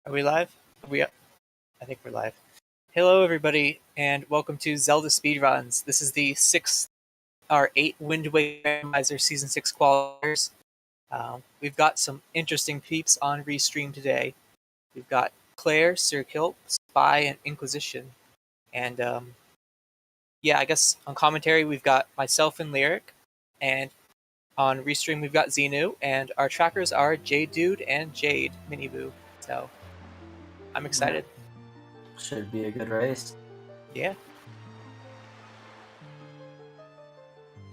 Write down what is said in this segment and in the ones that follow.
Are we live? I think we're live. Hello, everybody, and welcome to Zelda Speedruns. This is the 8 Wind Waker Randomizer Season 6 Qualifiers. We've got some interesting peeps on Restream today. We've got Claire, Sir Kilt, Spy, and Inquisition. And I guess on commentary we've got myself and Lyric, and on Restream we've got Xenu, and our trackers are J-Dude and Jade Miniboo. So I'm excited. Should be a good race. Yeah.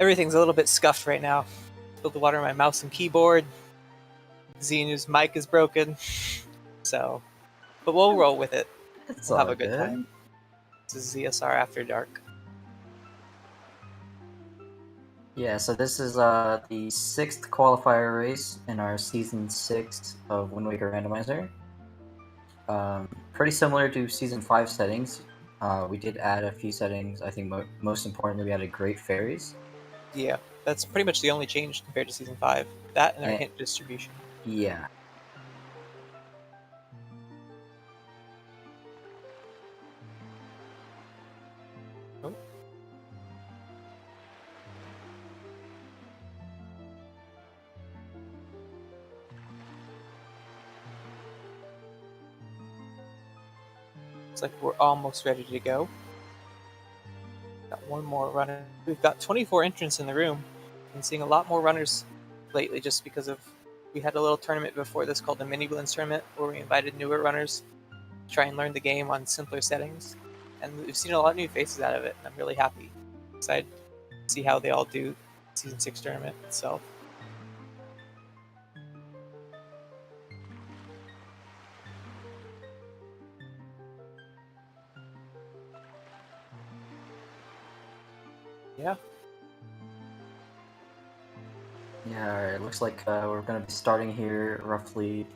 Everything's a little bit scuffed right now. Spilled the water on my mouse and keyboard. Xenu's mic is broken. So, but we'll roll with it. We'll have a good time. This is ZSR After Dark. Yeah, so this is the 6th qualifier race in our Season 6 of Wind Waker Randomizer. Pretty similar to Season 5 settings. We did add a few settings. I think most importantly, we added great fairies. Yeah, that's pretty much the only change compared to Season 5. That and our hint distribution. Yeah. Oh. Looks like we're almost ready to go. Got one more runner. We've got 24 entrants in the room. Been seeing a lot more runners lately just because of we had a little tournament before this called the Mini Blends Tournament where we invited newer runners to try and learn the game on simpler settings. And we've seen a lot of new faces out of it, and I'm really happy. Excited to see how they all do Season 6 tournament itself. Yeah. Yeah, alright, it looks like we're going to be starting here roughly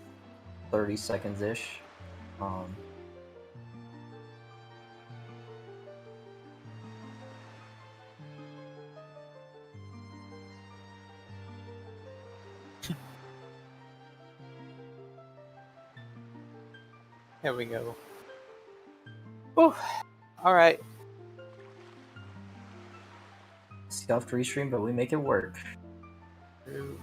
30 seconds-ish. There we go. Whew. Alright. Scuffed restream, but we make it work. Ooh.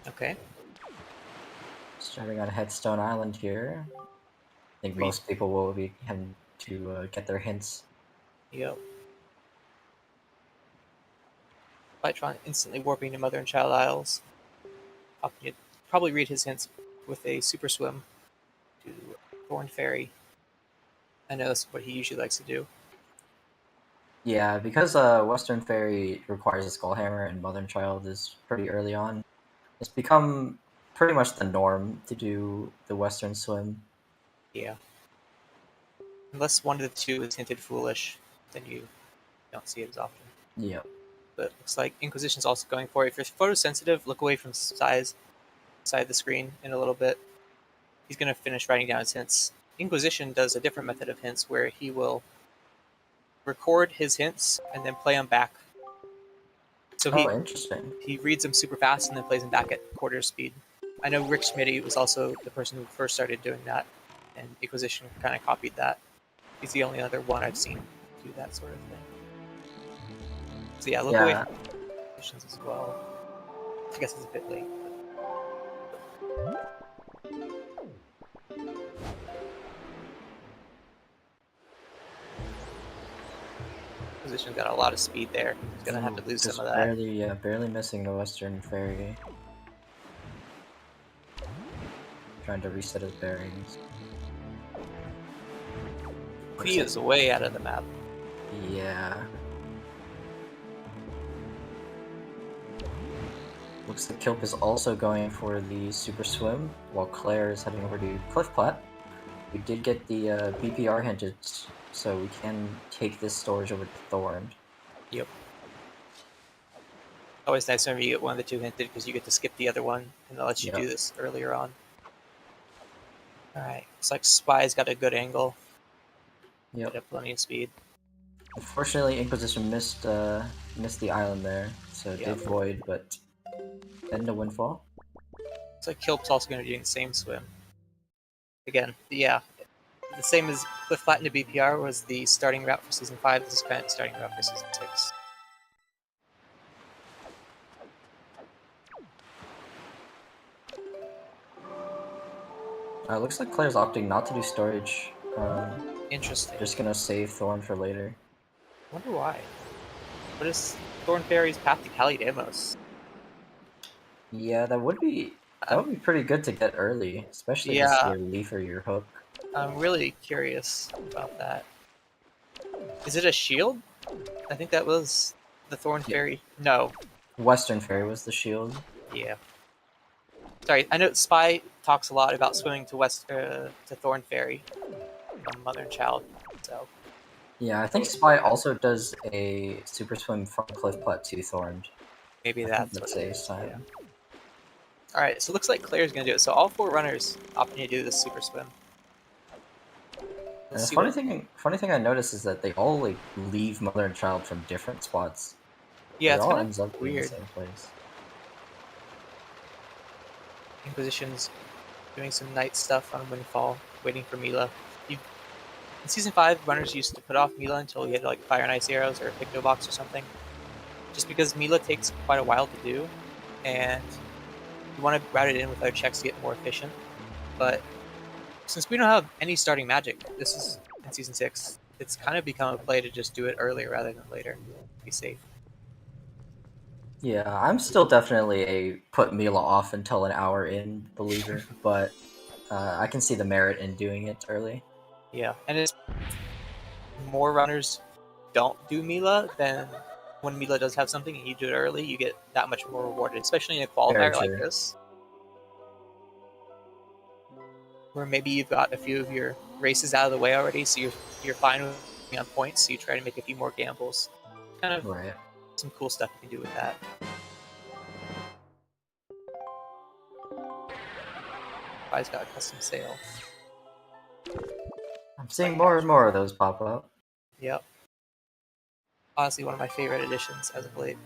Okay. Starting on Headstone Island here. I think most people will be having to get their hints. Yep. Bytron instantly warping to Mother and Child Isles. Probably read his hints with a super swim to Thorn Fairy. I know that's what he usually likes to do. Yeah, because Western Fairy requires a Skull Hammer and Mother and Child is pretty early on, it's become pretty much the norm to do the Western swim. Yeah. Unless one of the two is hinted foolish, then you don't see it as often. Yep. But it looks like Inquisition's also going for it. If you're photosensitive, look away from side the screen in a little bit. He's going to finish writing down his hints. Inquisition does a different method of hints where he will record his hints and then play them back. So interesting. He reads them super fast and then plays them back at quarter speed. I know Rick Schmitty was also the person who first started doing that, and Inquisition kind of copied that. He's the only other one I've seen do that sort of thing. So yeah, look away from Inquisitions as well. I guess it's a bit late. Inquisition's got a lot of speed there. He's gonna have to lose some of that. Barely missing the Western Fairy. Trying to reset his bearings. P is way out of the map. Yeah. Looks like Kilp is also going for the Super Swim, while Claire is heading over to Cliff Plat. We did get the BPR hinted, so we can take this storage over to Thorn. Yep. Always nice when you get one of the two hinted because you get to skip the other one, and that lets you do this earlier on. Alright, looks like Spy's got a good angle. Yep. Got plenty of speed. Unfortunately, Inquisition missed the island there, so it did void, but then the windfall. Looks like Kilp's also going to be doing the same swim. Again, yeah, the same as Cliff Flat into BPR was the starting route for Season 5, this is kind of starting route for Season 6. Looks like Claire's opting not to do storage. Interesting. Just gonna save Thorn for later. I wonder why. What is Thorn Fairy's path to Calidamos? Yeah, that would be pretty good to get early, especially if it's your leaf or your hook. I'm really curious about that. Is it a shield? I think that was the Thorn Fairy. No. Western Fairy was the shield. Yeah. Sorry, I know Spy talks a lot about swimming to Thorn Fairy from Mother and Child. So. Yeah, I think Spy also does a super swim from Cliff Plat to Thorn. Maybe that's what it is. Time. Yeah. Alright, so it looks like Claire's gonna do it. So all 4 runners opting to do this super swim. And the funny thing I noticed is that they all like leave Mother and Child from different spots. Yeah, it it's all kind ends of up weird. in the same place. Inquisition's doing some night stuff on Windfall, waiting for Mila. In Season 5, runners used to put off Mila until you had like Fire and Ice Arrows or a Picto Box or something. Just because Mila takes quite a while to do, and you want to route it in with other checks to get more efficient. But since we don't have any starting magic, this is in Season 6, it's kind of become a play to just do it earlier rather than later. Be safe. Yeah, I'm still definitely a put Mila off until an hour in believer, but I can see the merit in doing it early. Yeah, and it's more runners don't do Mila, then when Mila does have something and you do it early, you get that much more rewarded, especially in a qualifier like this. Where maybe you've got a few of your races out of the way already, so you're fine with being on points, so you try to make a few more gambles. Kind of some cool stuff you can do with that. Spy's got a custom sail. I'm seeing more and more of those pop up. Yep. Honestly, one of my favorite additions as of late.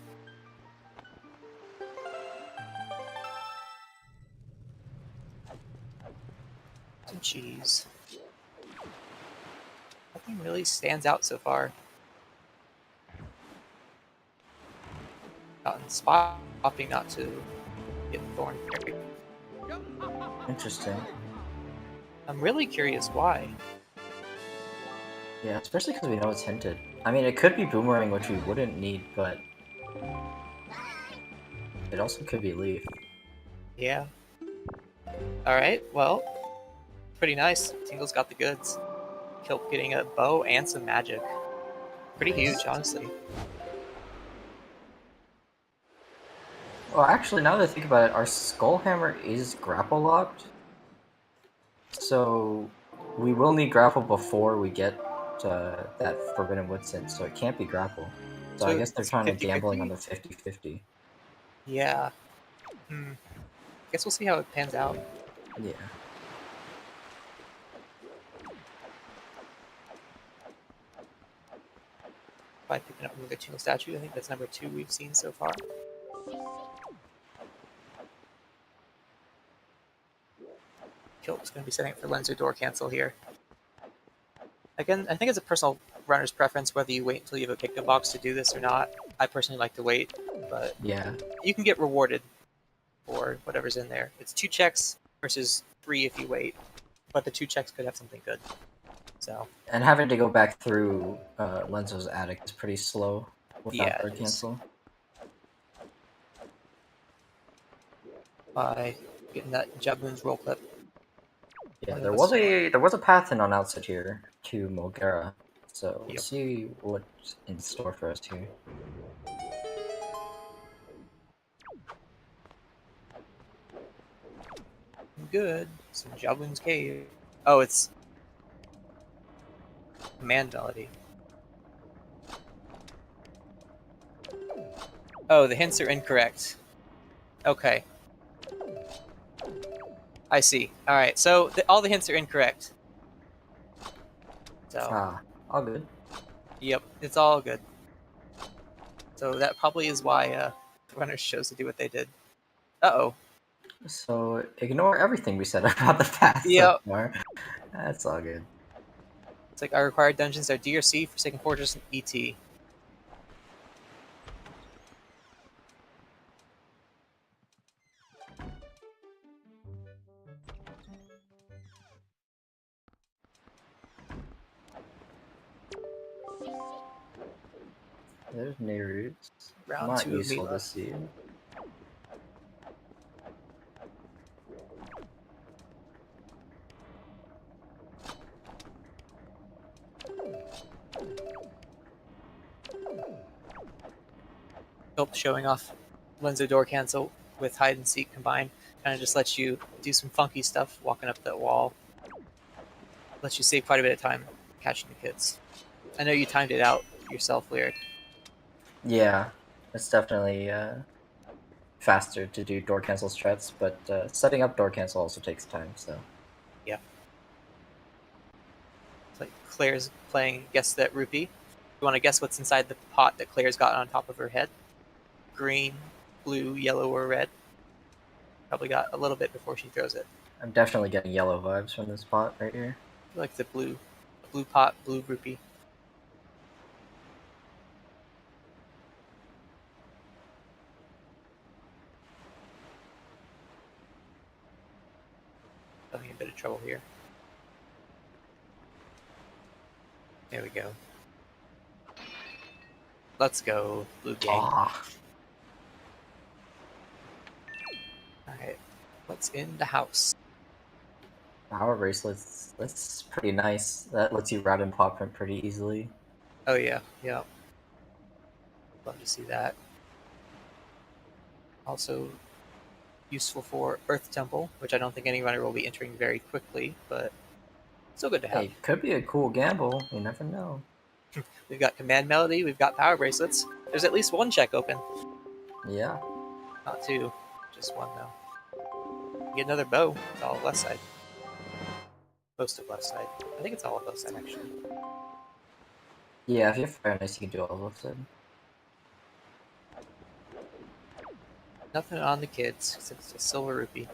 Some cheese. Nothing really stands out so far. Gotten Spy opting not to get Thorn Fairy. Interesting. I'm really curious why. Yeah, especially because we know it's hinted. I mean, it could be Boomerang, which we wouldn't need, but it also could be Leaf. Yeah. Alright, well, pretty nice. Tingle's got the goods. Kilp getting a bow and some magic. Pretty huge, honestly. Well, actually, now that I think about it, our Skullhammer is grapple locked. So we will need grapple before we get that Forbidden Woodson, so it can't be grapple. So I guess they're trying to gambling on the 50-50. Yeah. Guess we'll see how it pans out. Yeah. By picking up the Tingle statue, I think that's number 2 we've seen so far. Kilp's going to be setting up for Lenzo door cancel here. Again, I think it's a personal runner's preference whether you wait until you have a Picto Box to do this or not. I personally like to wait, but yeah, you can get rewarded for whatever's in there. It's 2 checks versus 3 if you wait, but the 2 checks could have something good. So. And having to go back through Lenzo's attic is pretty slow without door cancel. By getting that Jabloon's roll clip. Yeah, One of there us. was a path in on outside here to Mulgara, so Yep. let's see what's in store for us here. Good. Some Jablin's Cave. Oh, it's command melody. Oh, the hints are incorrect. Okay. I see. Alright, so all the hints are incorrect. So, All good. yep, it's all good. So that probably is why the runners chose to do what they did. Uh-oh. So ignore everything we said about the path so Yep. far. That's all good. It's like our required dungeons are DRC, Forsaken Fortress, and ET. There's Nehru's. Round Not 2 of useful to Mila. see. Nope, showing off Lenzo Door Cancel with Hide and Seek combined. Kind of just lets you do some funky stuff walking up that wall. Lets you save quite a bit of time catching the kids. I know you timed it out yourself, Lyric. Yeah, it's definitely faster to do door cancel strats, but setting up door cancel also takes time, so. Yeah. It's like Claire's playing Guess That Rupee. You want to guess what's inside the pot that Claire's got on top of her head? Green, blue, yellow, or red? Probably got a little bit before she throws it. I'm definitely getting yellow vibes from this pot right here. I like the blue pot, blue rupee. Having a bit of trouble here. There we go. Let's go, blue gang. Ah, Alright, what's in the house? power bracelets. That's pretty nice. That lets you route and pop print pretty easily. Oh yeah, yeah. Love to see that. Also useful for Earth Temple, which I don't think any runner will be entering very quickly, but still good to have. Hey, could be a cool gamble. You never know. We've got Command Melody, we've got Power Bracelets. There's at least one check open. Yeah. Not two, just one though. Get another bow. It's all left side. Most of left side. I think it's all of left side actually. Yeah, if you have fairness, you can do all of them. Nothing on the kids, except it's a silver rupee.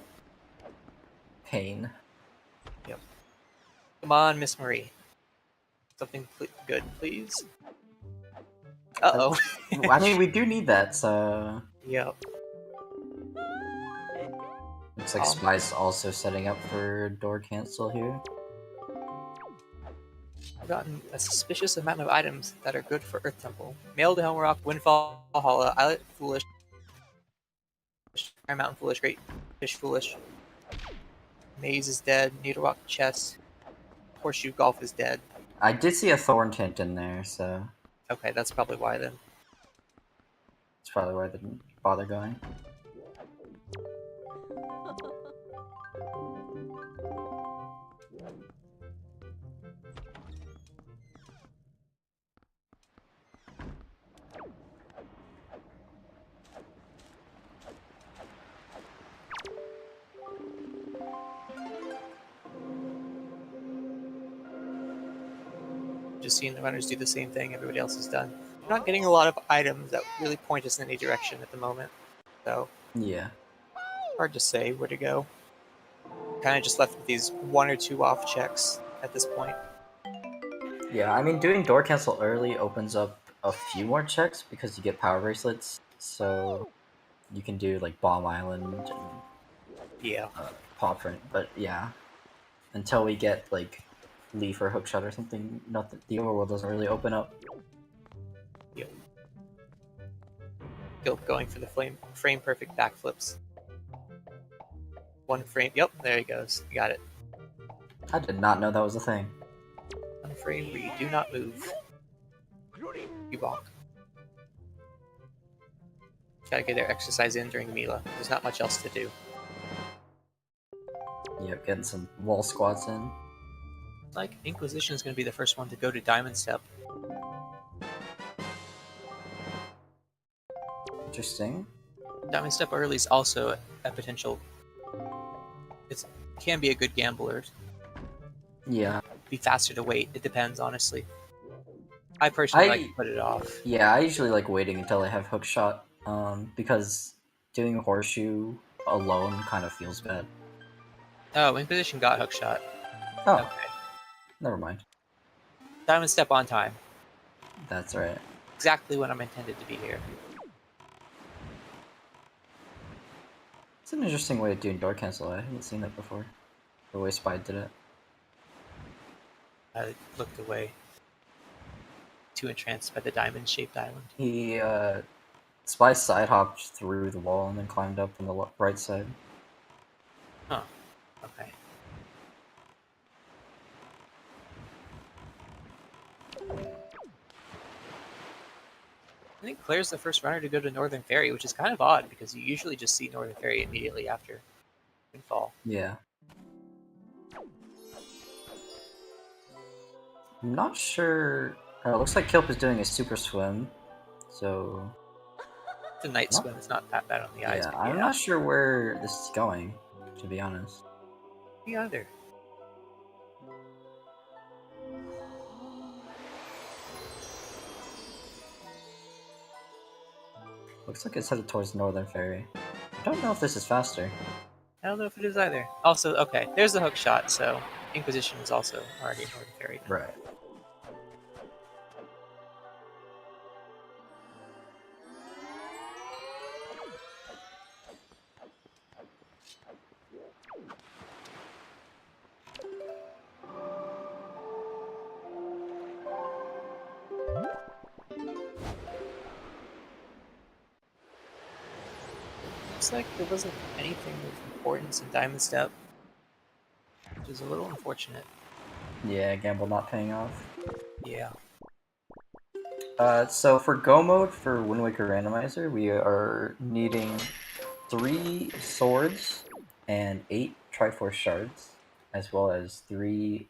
Pain. Yep. Come on, Miss Marie. Something good, please. Uh-oh. I mean, we do need that, so. Yep. Looks like Spy's also setting up for door cancel here. I've gotten a suspicious amount of items that are good for Earth Temple. Mail to Helmrock, Windfall, Valhalla, Islet Foolish, Iron Mountain Foolish, Great Fish Foolish. Maze is dead, Needlerock Chest, Horseshoe Golf is dead. I did see a thorn tint in there, so Okay, that's probably why then. that's probably why I didn't bother going. Just seeing the runners do the same thing everybody else has done. I'm not getting a lot of items that really point us in any direction at the moment, so Yeah. hard to say where to go. Kind of just left with these one or two off checks at this point. Yeah, I mean, doing door cancel early opens up a few more checks because you get power bracelets, so you can do like Bomb Island and Yeah. Paw Print. But yeah, until we get like Leaf or Hookshot or something, nothing. The overworld doesn't really open up. Yep. Still going for the frame perfect backflips. One frame. Yep, there he goes. You got it. I did not know that was a thing. On frame where you do not move. You walk. Gotta get their exercise in during Mila. There's not much else to do. Yep, getting some wall squats in. Like, Inquisition is going to be the first one to go to Diamond Step. Interesting. Diamond Step early is also a potential. It can be a good gambler. Yeah. Be faster to wait. It depends, honestly. I personally like to put it off. Yeah, I usually like waiting until I have hook shot, because doing horseshoe alone kind of feels bad. Oh, Inquisition got hookshot. Oh, Okay. never mind. Diamond Step on time. That's right. Exactly when I'm intended to be here. It's an interesting way of doing door cancel. I haven't seen that before. The way Spy did it. I looked away. Too entranced by the diamond-shaped island. He, Spy side hopped through the wall and then climbed up on the right side. Huh. Okay. I think Claire's the first runner to go to Northern Ferry, which is kind of odd because you usually just see Northern Ferry immediately after Windfall. Yeah. I'm not sure. It looks like Kilp is doing a super swim, so. It's a night swim. It's not that bad on the eyes. Yeah, But I'm yeah. not sure where this is going, to be honest. Me either. Looks like it's headed towards Northern Ferry. I don't know if this is faster. I don't know if it is either. Also, okay, there's the hook shot, so Inquisition is also already in Northern Ferry now. Right. Looks like there wasn't anything of importance in Diamond Step, which is a little unfortunate. Yeah, gamble not paying off. Yeah. So for Go mode for Wind Waker Randomizer, we are needing 3 swords and 8 Triforce shards, as well as 3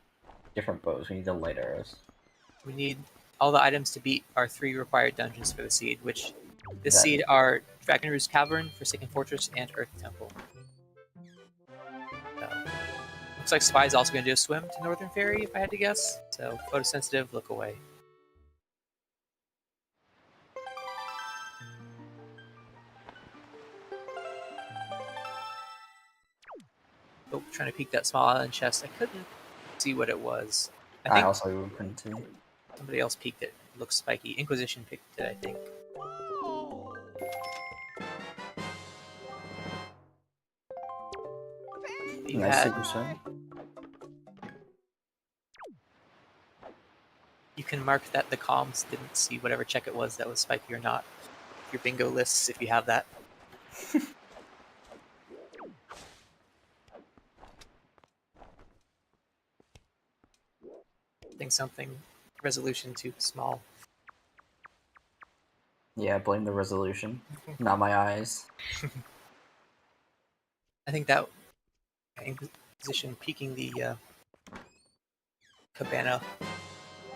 different bows. We need the light arrows. We need all the items to beat our 3 required dungeons for the seed, which this That- seed are Dragon Roost Cavern, Forsaken Fortress, and Earth Temple. So, looks like Spy's also going to do a swim to Northern Ferry, if I had to guess. So, photosensitive, look away. Oh, trying to peek that small island chest. I couldn't see what it was. I I think also couldn't see. somebody else peeked it. It looks spiky. Inquisition picked it, I think. You Nice had, super swim. you can mark that the comms didn't see whatever check it was that was spiky or not. Your bingo lists, if you have that. I think something resolution too small. Yeah, blame the resolution, not my eyes. I think that Inquisition peeking the Cabana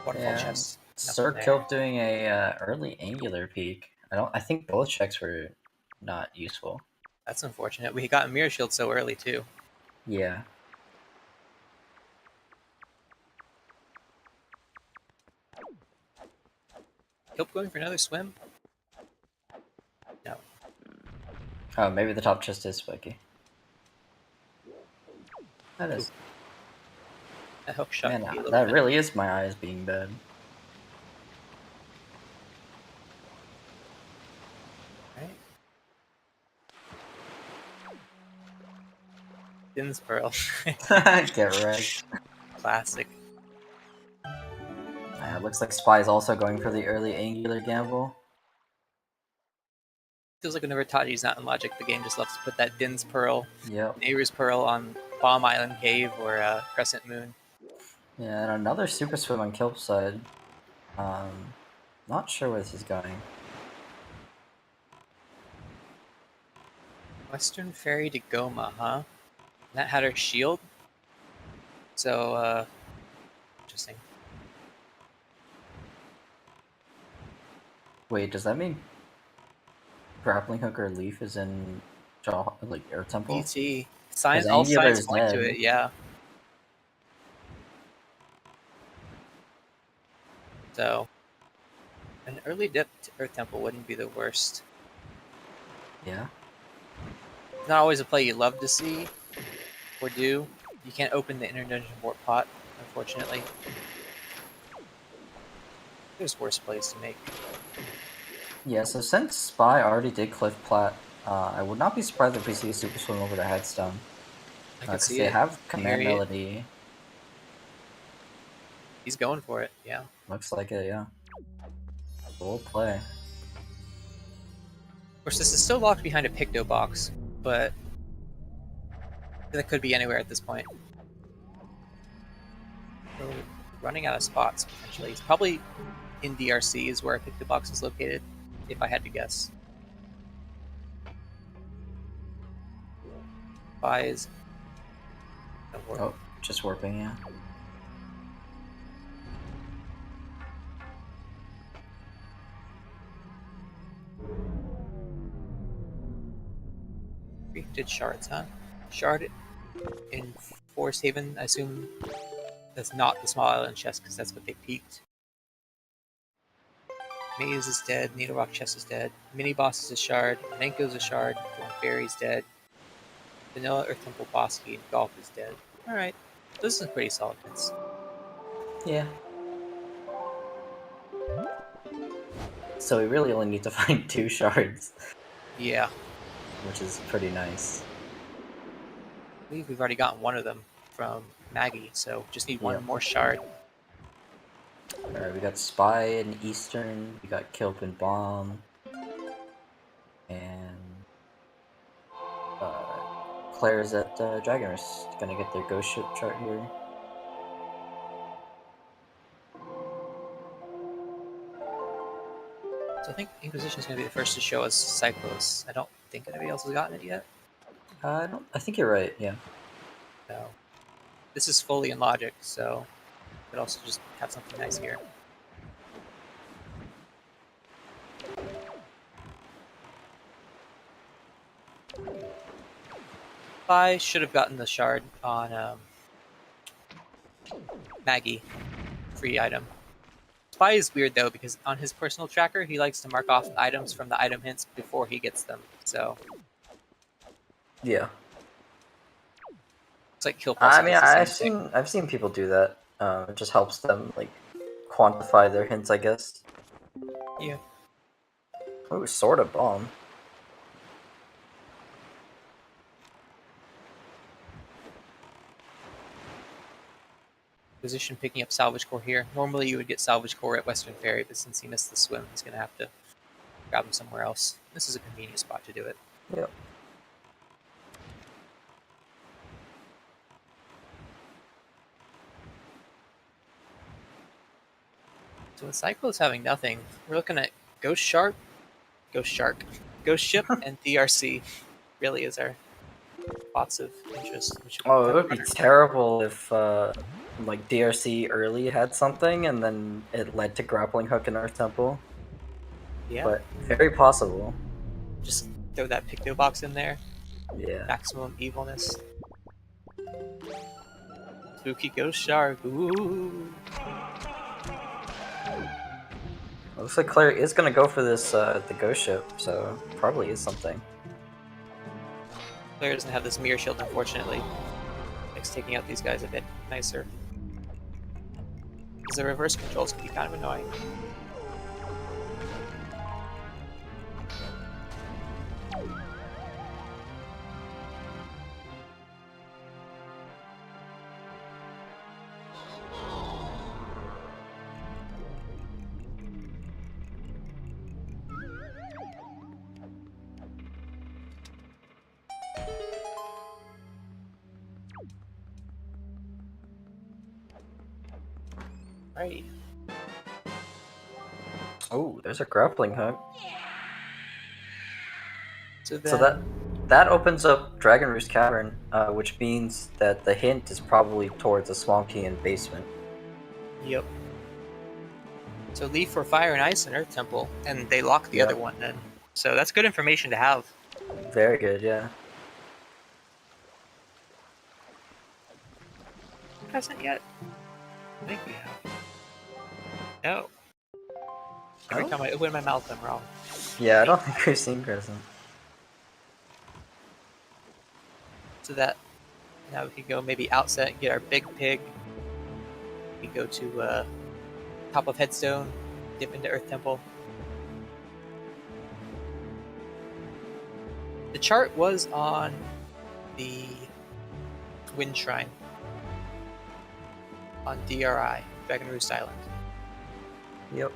waterfall Yeah. chest. Sir there. Kilp doing a early angular peak. I think both checks were not useful. That's unfortunate. We got a mirror shield so early too. Yeah. Kilp going for another swim? No. Oh, maybe the top chest is spiky. That is. A hook shot. Man, could be a little that bit. really is my eyes being bad. Right. Din's Pearl. Get right. Classic. It looks like Spy is also going for the early angular gamble. Feels like whenever Taji's not in Logic, the game just loves to put that Din's Pearl Yep. and Aru's Pearl on Bomb Island Cave or Crescent Moon. Yeah, and another super swim on Kelpside. Not sure where this is going. Western Ferry to Goma, huh? And that had her shield. So, interesting. Wait, does that mean grappling hook or leaf is in like Air Temple? ET. Because All any other signs is point to dead. it, yeah. So, an early dip to Earth Temple wouldn't be the worst. Yeah. Not always a play you love to see or do. You can't open the Inner Dungeon Warp Pot, unfortunately. There's worse plays to make. Yeah, so since Spy already did Cliff Plat, I would not be surprised if we see a super swim over to Headstone. I could Because see they it. have I hear Command you. Melody. He's going for it, yeah. Looks like it, yeah. Bold play. Of course, this is still locked behind a Picto box, but that could be anywhere at this point. So, running out of spots, potentially. He's probably in DRC is where a Picto box is located, if I had to guess. Spy is... Oh, just warping, yeah. Did shards, huh? Shard in Forest Haven, I assume that's not the small island chest because that's what they peaked. Maze is dead, Needle Rock chest is dead, Mini Boss is a shard, Nenko's a shard, Thorn Fairy's dead, Vanilla Earth Temple Boss Key and Golf is dead. Alright, this is pretty solid hits. Yeah. So we really only need to find 2 shards. Yeah. Which is pretty nice. I believe we've already gotten one of them from Maggie, so just need one more shard. Alright, we got Spy in Eastern, we got Kilp and Bomb, and Claire's at Dragoners. Gonna get their ghost ship chart here. So I think Inquisition is going to be the first to show us Cyclos. I don't think anybody else has gotten it yet. I think you're right, yeah. So this is fully in logic, so could also just have something nice here. I should have gotten the shard on Maggie. Free item. Spy is weird though because on his personal tracker he likes to mark off items from the item hints before he gets them. So yeah, it's like Kill I also mean, does the same thing. I've seen people do that. It just helps them like quantify their hints, I guess. Yeah. Oh, Sword of Bomb. Position picking up Salvage Core here. Normally you would get Salvage Core at Western Ferry, but since he missed the swim, he's going to have to grab him somewhere else. This is a convenient spot to do it. Yep. So with Cyclos having nothing, we're looking at Ghost Shark, Ghost Ship, and DRC. Really is our spots of interest. Oh, it would be terrible if like DRC early had something and then it led to Grappling Hook and Earth Temple. Yeah. But very possible. Just throw that Picto box in there. Yeah. Maximum evilness. Spooky Ghost Shark. Ooh. Looks like Claire is gonna go for this the ghost ship, so probably is something. Claire doesn't have this mirror shield, unfortunately. Makes taking out these guys a bit nicer. Because the reverse controls can be kind of annoying. Right. Oh, there's a grappling hook. So So then, that opens up Dragon Roost Cavern, which means that the hint is probably towards a swamp key in basement. yep. So leave for Fire and Ice and Earth Temple, and they lock the other Yep. one then. So that's good information to have. Very good, yeah. Hasn't yet? I think we have. No. Every Oh? time I open my mouth, I'm wrong. Yeah, I don't think we've seen Crescent. So that now we can go maybe outset and get our big pig. We go to top of Headstone, dip into Earth Temple. The chart was on the Wind Shrine on DRI, Dragon Roost Island. Yep.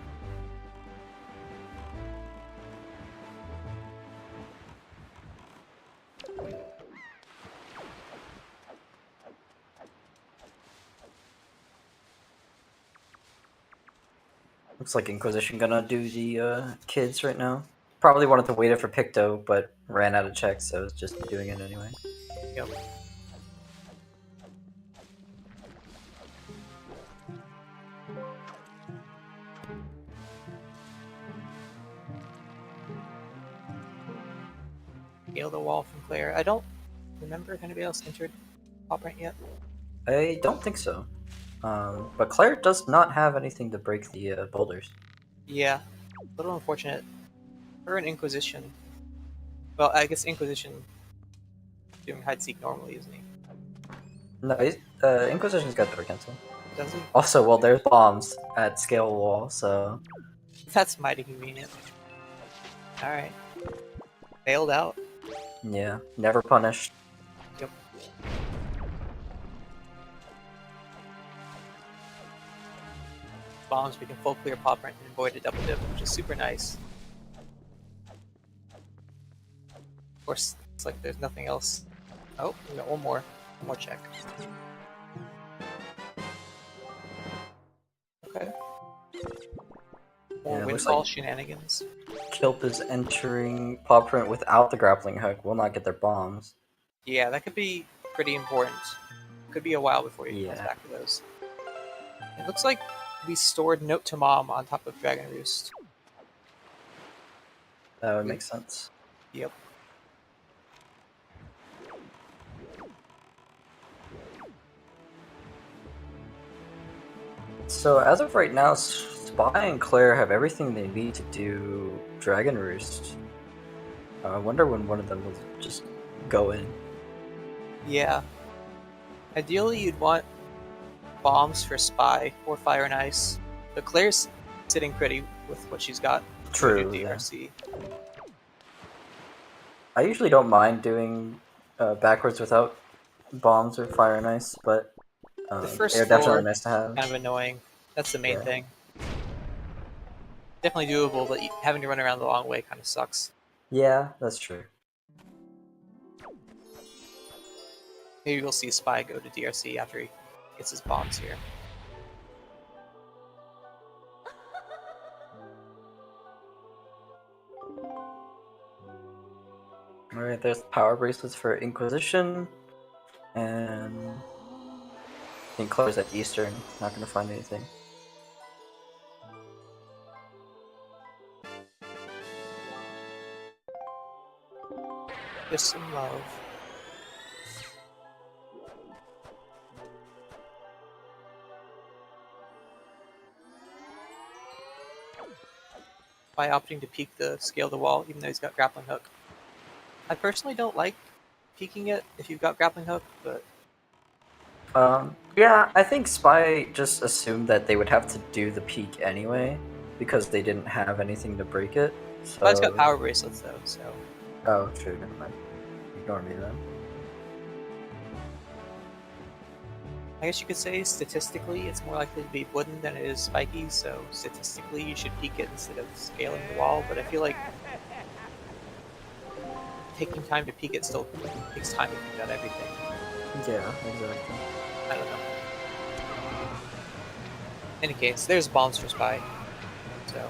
Looks like Inquisition gonna do the kids right now. Probably wanted to wait it for Picto, but ran out of checks, so it's just doing it anyway. Yep. Scale the wall from Claire. I don't remember if anybody else entered Pop Rent yet. I don't think so. But Claire does not have anything to break the boulders. Yeah, a little unfortunate. Her and Inquisition. Well, I guess Inquisition doing hide seek normally, isn't he? No, Inquisition's got door cancel. Does he? Also, well, there's bombs at scale wall, so That's mighty convenient. All right, bailed out. yeah, never punished. Yep. Bombs, we can full clear Pop Rent and avoid a double dip, which is super nice. Of course, it's like there's nothing else. Oh, we got one more check. Okay. More Yeah, it looks windfall like shenanigans. Kilp is entering paw print without the grappling hook. Will not get their bombs. Yeah, that could be pretty important. Could be a while before he comes Yeah. back to those. It looks like we stored Note to Mom on top of Dragon Roost. That would make sense. Yep. So as of right now, Spy and Claire have everything they need to do Dragon Roost. I wonder when one of them will just go in. Yeah. Ideally, you'd want bombs for Spy or Fire and Ice. But Claire's sitting pretty with what she's got. True, To yeah. DRC. I usually don't mind doing backwards without bombs or fire and ice, but The first they're floor, definitely nice to have. kind of annoying. That's the main Yeah. thing. Definitely doable, but having to run around the long way kind of sucks. Yeah, that's true. Maybe we'll see Spy go to DRC after he gets his bombs here. Alright, there's power bracelets for Inquisition, and I think Claire's at Eastern. Not gonna find anything. Just some love. By opting to peek the scale the wall, even though he's got grappling hook. I personally don't like peeking it if you've got grappling hook, but Yeah, I think Spy just assumed that they would have to do the peak anyway, because they didn't have anything to break it. So... Spy's got power bracelets though, so Oh, true, never mind. Ignore me then. I guess you could say statistically it's more likely to be wooden than it is spiky, so statistically you should peek it instead of scaling the wall, but I feel like taking time to peek it still takes time to peek out everything. Yeah, exactly. I don't know. any case, there's bombs for Spy. So.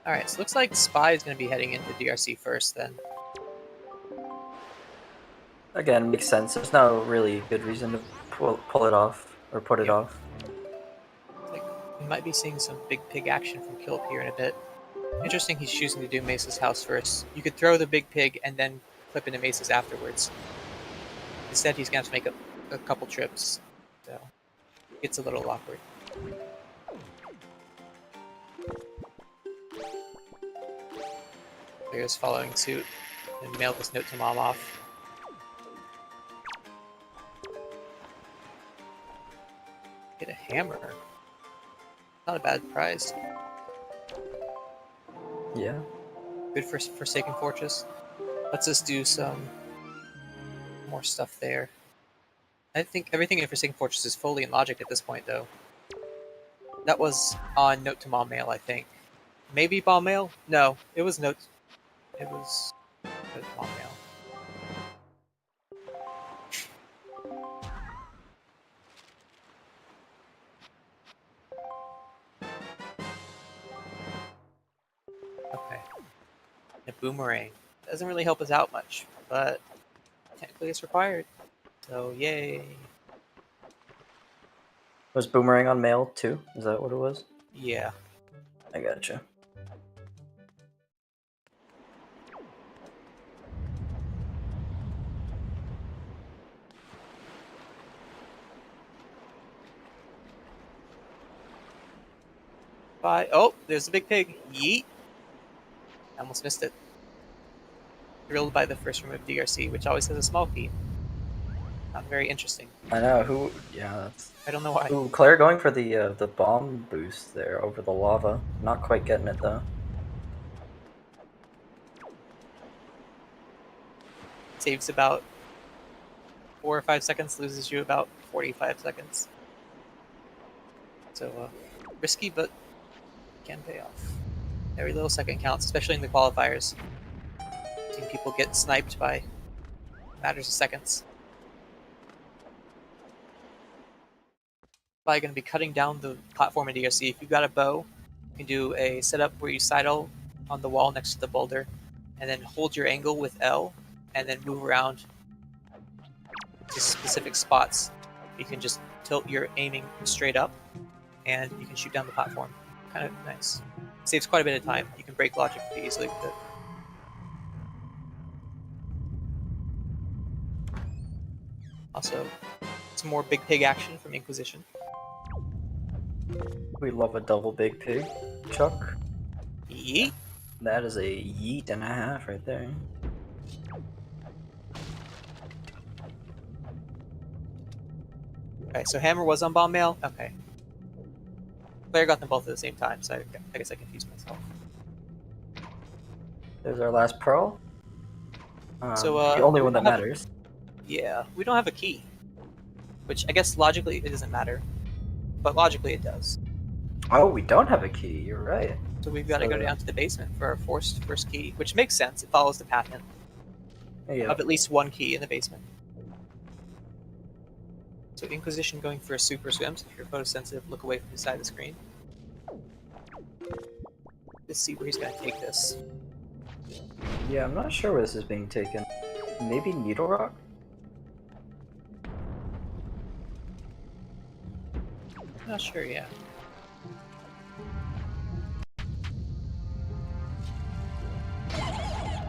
Alright, so looks like Spy is going to be heading into DRC first then. Again, makes sense. There's no really good reason to pull it off or put it off. It's like we might be seeing some big pig action from Kilp here in a bit. Interesting he's choosing to do Mesa's house first. You could throw the big pig and then clip into Mesa's afterwards. Instead he's going to have to make a couple trips, so it's a little awkward. Player's following suit and mail this note to Mom off. Get a hammer. Not a bad prize. Yeah. Good for Forsaken Fortress. Lets us do some more stuff there. I think everything in Forsaken Fortress is fully in logic at this point, though. That was on Note to Mom Mail, I think. Maybe Bomb Mail? No, it was Note. It was Note to Mom Mail. Okay. A boomerang. Doesn't really help us out much, but technically it's required. So, yay. Was boomerang on mail too? Is that what it was? Yeah. I gotcha. Bye. Oh, there's a big pig. Yeet. I almost missed it. Thrilled by the first room of DRC, which always has a small key. Not very interesting. I know who. Yeah, that's. I don't know why. Ooh, Claire going for the bomb boost there over the lava. Not quite getting it though. Saves about 4 or 5 seconds, loses you about 45 seconds. So, risky, but can pay off. Every little second counts, especially in the qualifiers. Seeing people get sniped by matters of seconds. Probably going to be cutting down the platform in DRC. If you've got a bow, you can do a setup where you sidle on the wall next to the boulder, and then hold your angle with L, and then move around to specific spots. You can just tilt your aiming straight up, and you can shoot down the platform. Kind of nice. Saves quite a bit of time. You can break logic pretty easily with it. Also, some more big pig action from Inquisition. We love a double big pig, Chuck. Yeet. That is a yeet and a half right there. Okay, so Hammer was on bomb mail? Okay. Claire got them both at the same time, so I guess I confused myself. There's our last pearl. So, the only one that matters. Yeah, we don't have a key. Which I guess logically it doesn't matter. But logically it does. Oh, we don't have a key, you're right. So we've got to go down to the basement for our forced first key, which makes sense. It follows the pattern of at least one key in the basement. So Inquisition going for a super swim, so if you're photosensitive, look away from the side of the screen. Let's see where he's going to take this. Yeah, I'm not sure where this is being taken. Maybe Needle Rock? Not sure, yeah.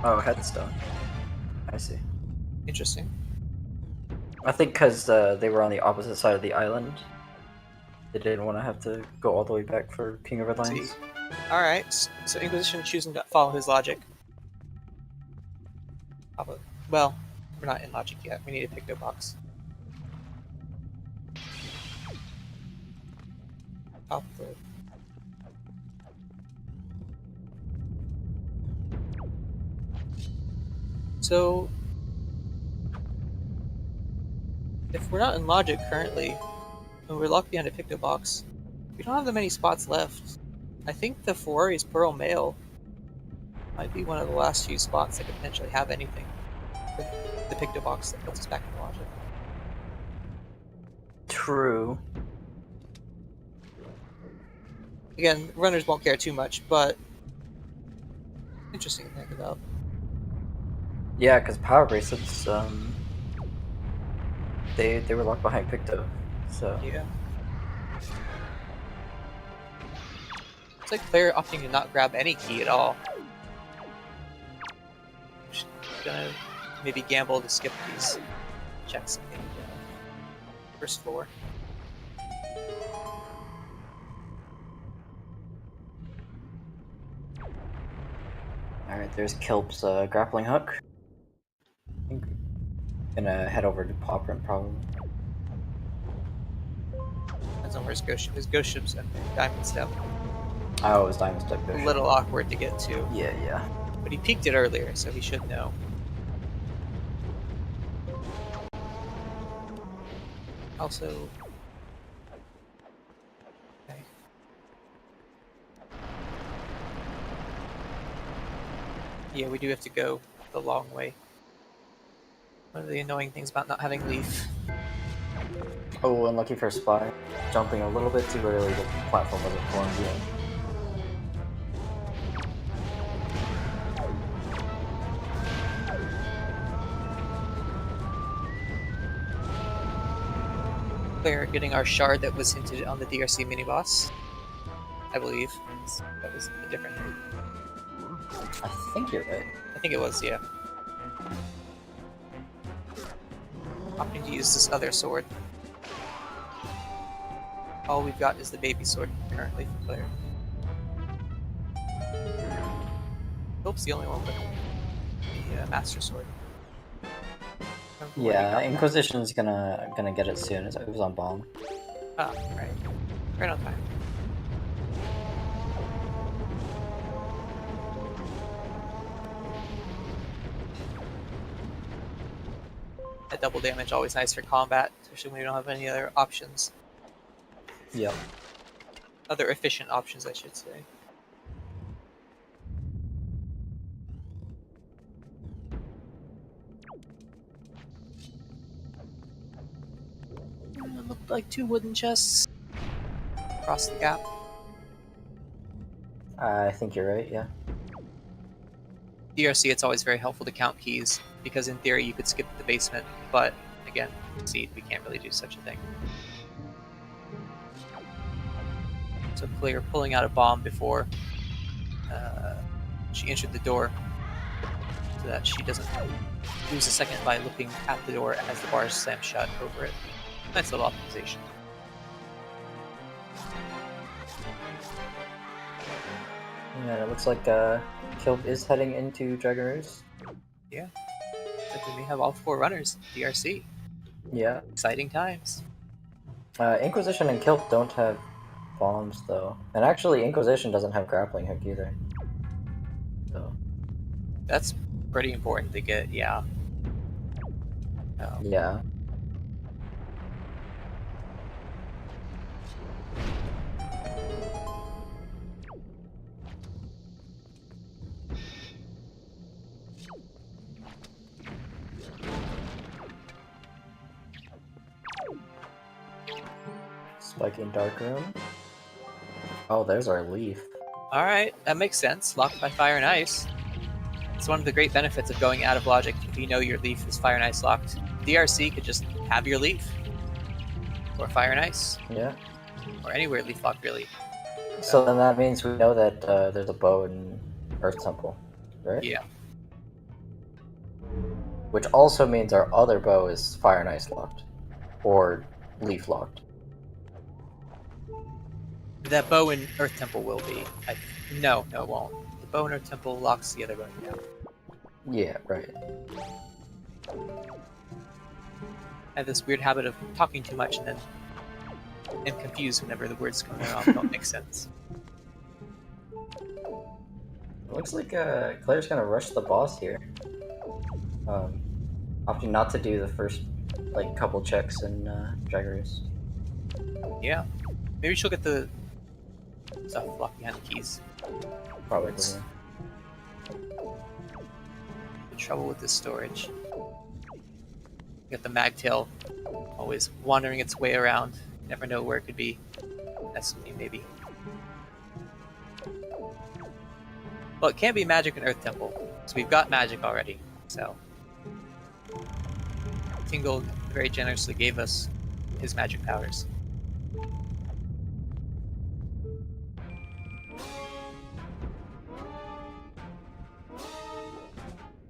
Oh, Headstone. I see. Interesting. I think because they were on the opposite side of the island. They didn't want to have to go all the way back for King of Redlands. Alright, so Inquisition choosing to follow his logic. Well, we're not in logic yet. We need to pick their box. Top of the So, if we're not in logic currently, and we're locked behind a picto box, we don't have that many spots left. I think the Ferrari's Pearl Mail might be one of the last few spots that could potentially have anything for the picto box that puts us back in logic. True. Again, runners won't care too much, but interesting to think about. Yeah, because power bracelets, they were locked behind Picto, so Yeah. It's like player opting to not grab any key at all. Just gonna maybe gamble to skip these checks in the first floor. all right. There's Kilp's grappling hook. I think gonna head over to Poprin probably. Depends on where his ghost ship's at. Diamond Step. Oh, it was Diamond Step. A little awkward to get to. Yeah. But he peeked it earlier, so he should know. Also... Okay. Yeah, we do have to go the long way. One of the annoying things about not having Leaf. Oh, unlucky for Spy. Jumping a little bit too early, the platform wasn't formed yet. We're getting our shard that was hinted on the DRC mini-boss. I believe. That was a different route. I think you're right. I think it was, yeah. Opting to use this other sword. All we've got is the baby sword currently for player. Hope's the only one with the master sword. Yeah, Inquisition's gonna get it soon. It was on bomb. Ah, right. Right on time. That double damage always nice for combat, especially when you don't have any other options. Yep. Other efficient options, I should say. Looked like 2 wooden chests across the gap. I think you're right, yeah. DRC, it's always very helpful to count keys, because in theory you could skip the basement, but again, Seed, we can't really do such a thing. So player pulling out a bomb before she entered the door, so that she doesn't lose a second by looking at the door as the bars slam shut over it. Nice little optimization. Yeah, it looks like Kilp is heading into Dragon Roost. Yeah. Like we may have all 4 runners, DRC. Yeah. Exciting times. Inquisition and Kilp don't have bombs, though. And actually, Inquisition doesn't have grappling hook either. So. That's pretty important to get, yeah. Yeah. Spiking Dark Room. Oh, there's our Leaf. Alright, that makes sense. Locked by Fire and Ice. It's one of the great benefits of going out of logic. If you know your Leaf is Fire and Ice locked, DRC could just have your Leaf. Or Fire and Ice. Yeah. Or anywhere Leaf locked, really. So then that means we know that there's a bow in Earth Temple, right? Yeah. Which also means our other bow is Fire and Ice locked. Or Leaf locked. That bow in Earth Temple will be. No, it won't. The bow in Earth Temple locks the other bow down. Yeah, right. I have this weird habit of talking too much and then am confused whenever the words coming out don't make sense. Looks like Claire's gonna rush the boss here. Opting not to do the first couple checks in Drag Race. Yeah. Maybe she'll get the stuff locked behind the keys. Probably. It's the trouble with this storage. You got the magtail always wandering its way around. You never know where it could be. That's me, maybe. Well, it can't be magic in Earth Temple, so we've got magic already. So Tingle very generously gave us his magic powers.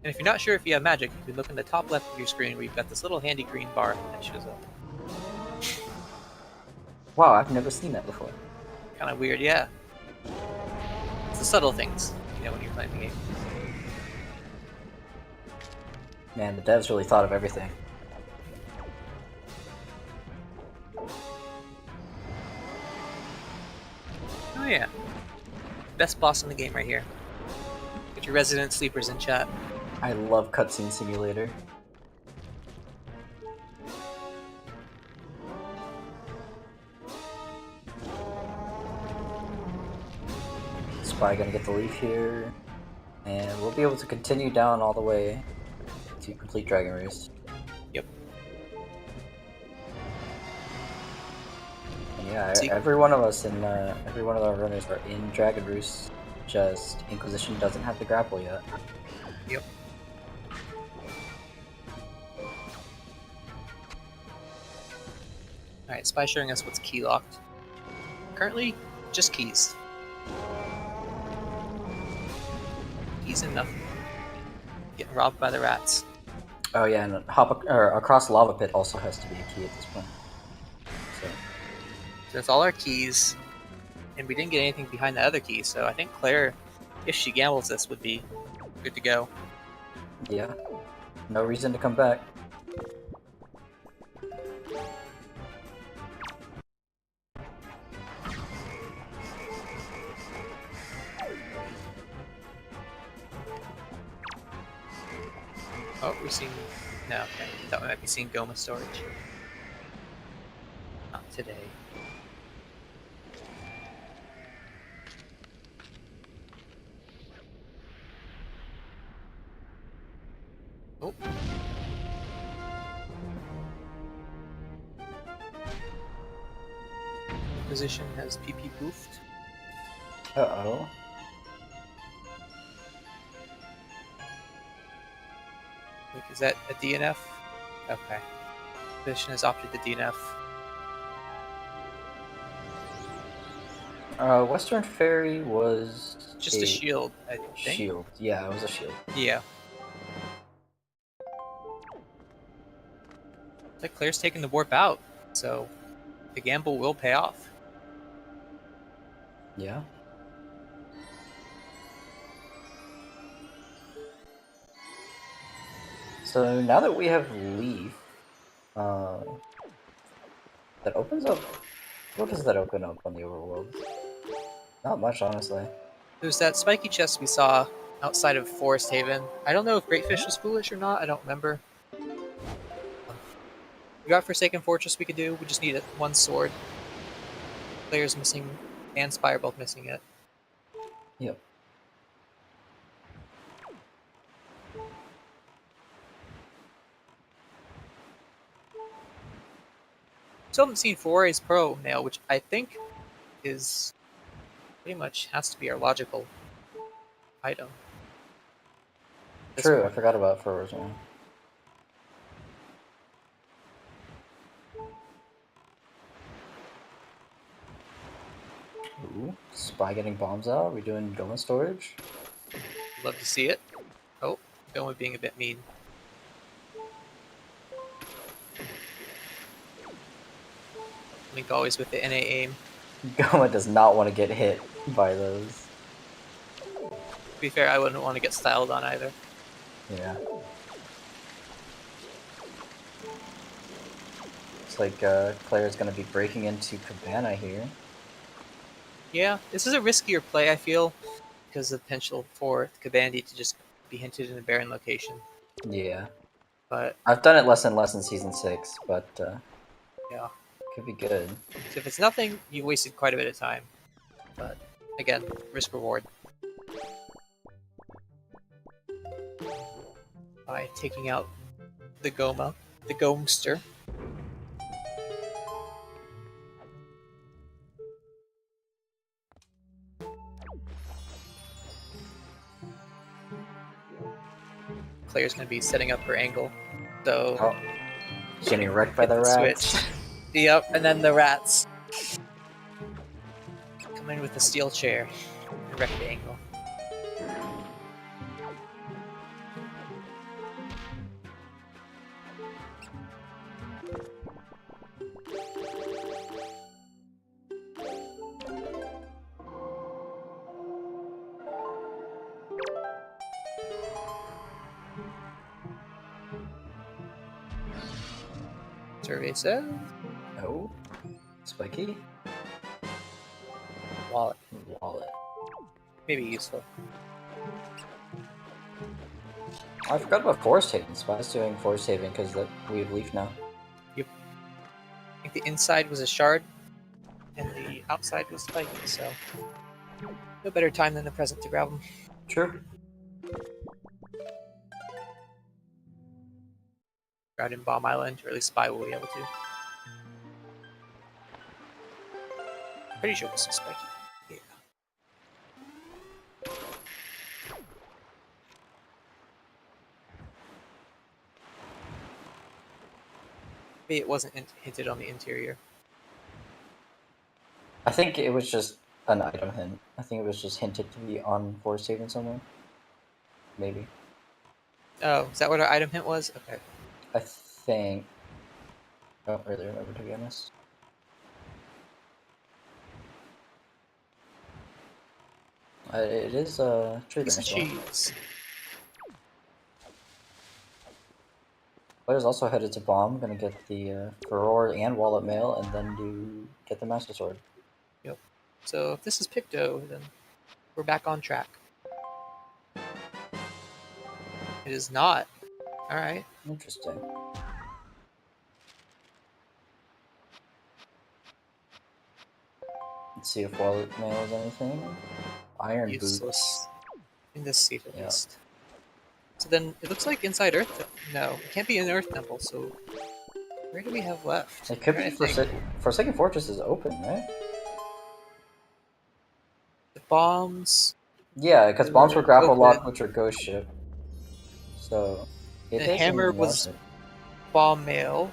And if you're not sure if you have magic, you can look in the top left of your screen where you've got this little handy green bar that shows up. Wow, I've never seen that before. Kind of weird, yeah. It's the subtle things, when you're playing the game. Man, the devs really thought of everything. Oh yeah. Best boss in the game right here. Get your resident sleepers in chat. I love Cutscene Simulator. Spy gonna get the leaf here, and we'll be able to continue down all the way to complete Dragon Race. Yep. And yeah, every one of us in every one of our runners are in Dragon Race. Just Inquisition doesn't have the grapple yet. Yep. Alright, Spy showing us what's key locked. Currently, just keys. Keys and nothing. Getting robbed by the rats. Oh yeah, and across Lava Pit also has to be a key at this point. So that's all our keys, and we didn't get anything behind the other key, so I think Claire, if she gambles this, would be good to go. Yeah, no reason to come back. Oh, we're seeing... No, okay. Thought we might be seeing Goma storage. Not today. Oh. Position has PP boofed. Uh-oh. Is that a DNF? Okay. Position has opted the DNF. Western Ferry was just a shield, I think. Shield. Yeah, it was a shield. Yeah. Looks like Claire's taking the warp out, so the gamble will pay off. Yeah. So now that we have Leaf, that opens up... What does that open up on the overworld? Not much, honestly. There's that spiky chest we saw outside of Forest Haven. I don't know if Greatfish was foolish or not, I don't remember. We got Forsaken Fortress we could do, we just need one sword. Player's missing, and Spy are both missing it. Yep. Still haven't seen Forays Pro Nail, which I think is pretty much has to be our logical item. True, I forgot about Forays Nail. Ooh, Spy getting bombs out. Are we doing Goma storage? Love to see it. Oh, Goma being a bit mean. Link always with the NA aim. Goma does not want to get hit by those. To be fair, I wouldn't want to get styled on either. Yeah. Looks like Claire's going to be breaking into Cabana here. Yeah, this is a riskier play, I feel, because of the potential for Kabandi to just be hinted in a barren location. Yeah. But I've done it less and less in Season 6, but yeah, could be good. so if it's nothing, you wasted quite a bit of time. But again, risk reward. By taking out the Gomster. Claire's going to be setting up her angle. So Oh, she's getting wrecked by hit the rats. switch. Yep, and then the rats come in with the steel chair and wreck the angle. Survey says Oh, spiky wallet. wallet. Maybe useful. I forgot about force saving. Spy's doing force saving because we have leaf now. Yep. I think the inside was a shard, and the outside was spiky, so no better time than the present to grab them. True. Out in Bomb Island, or at least Spy will be able to. Pretty sure this is spiky. Yeah. Maybe it wasn't hinted on the interior. I think it was just an item hint. I think it was just hinted to be on force saving somewhere. Maybe. Oh, is that what our item hint was? Okay. I think. I don't really remember, to be honest. It is tree Piece of branch. cheese. Player's also headed to bomb. Gonna get the Furore and Wallet Mail, and then get the Master Sword. Yep. So if this is Picto, then we're back on track. It is not. Alright. Interesting. Let's see if Wallet Mail is anything. Iron Useless. Boots. In this seat at Yeah. least. So then it looks like inside Earth. No, it can't be in Earth Temple. So where do we have left? It could I'm be trying to think. Forsaken Fortress is open, right? The bombs. Yeah, because bombs were grapple open. locked, which are ghost ship. So it The is hammer in was North. bomb mail.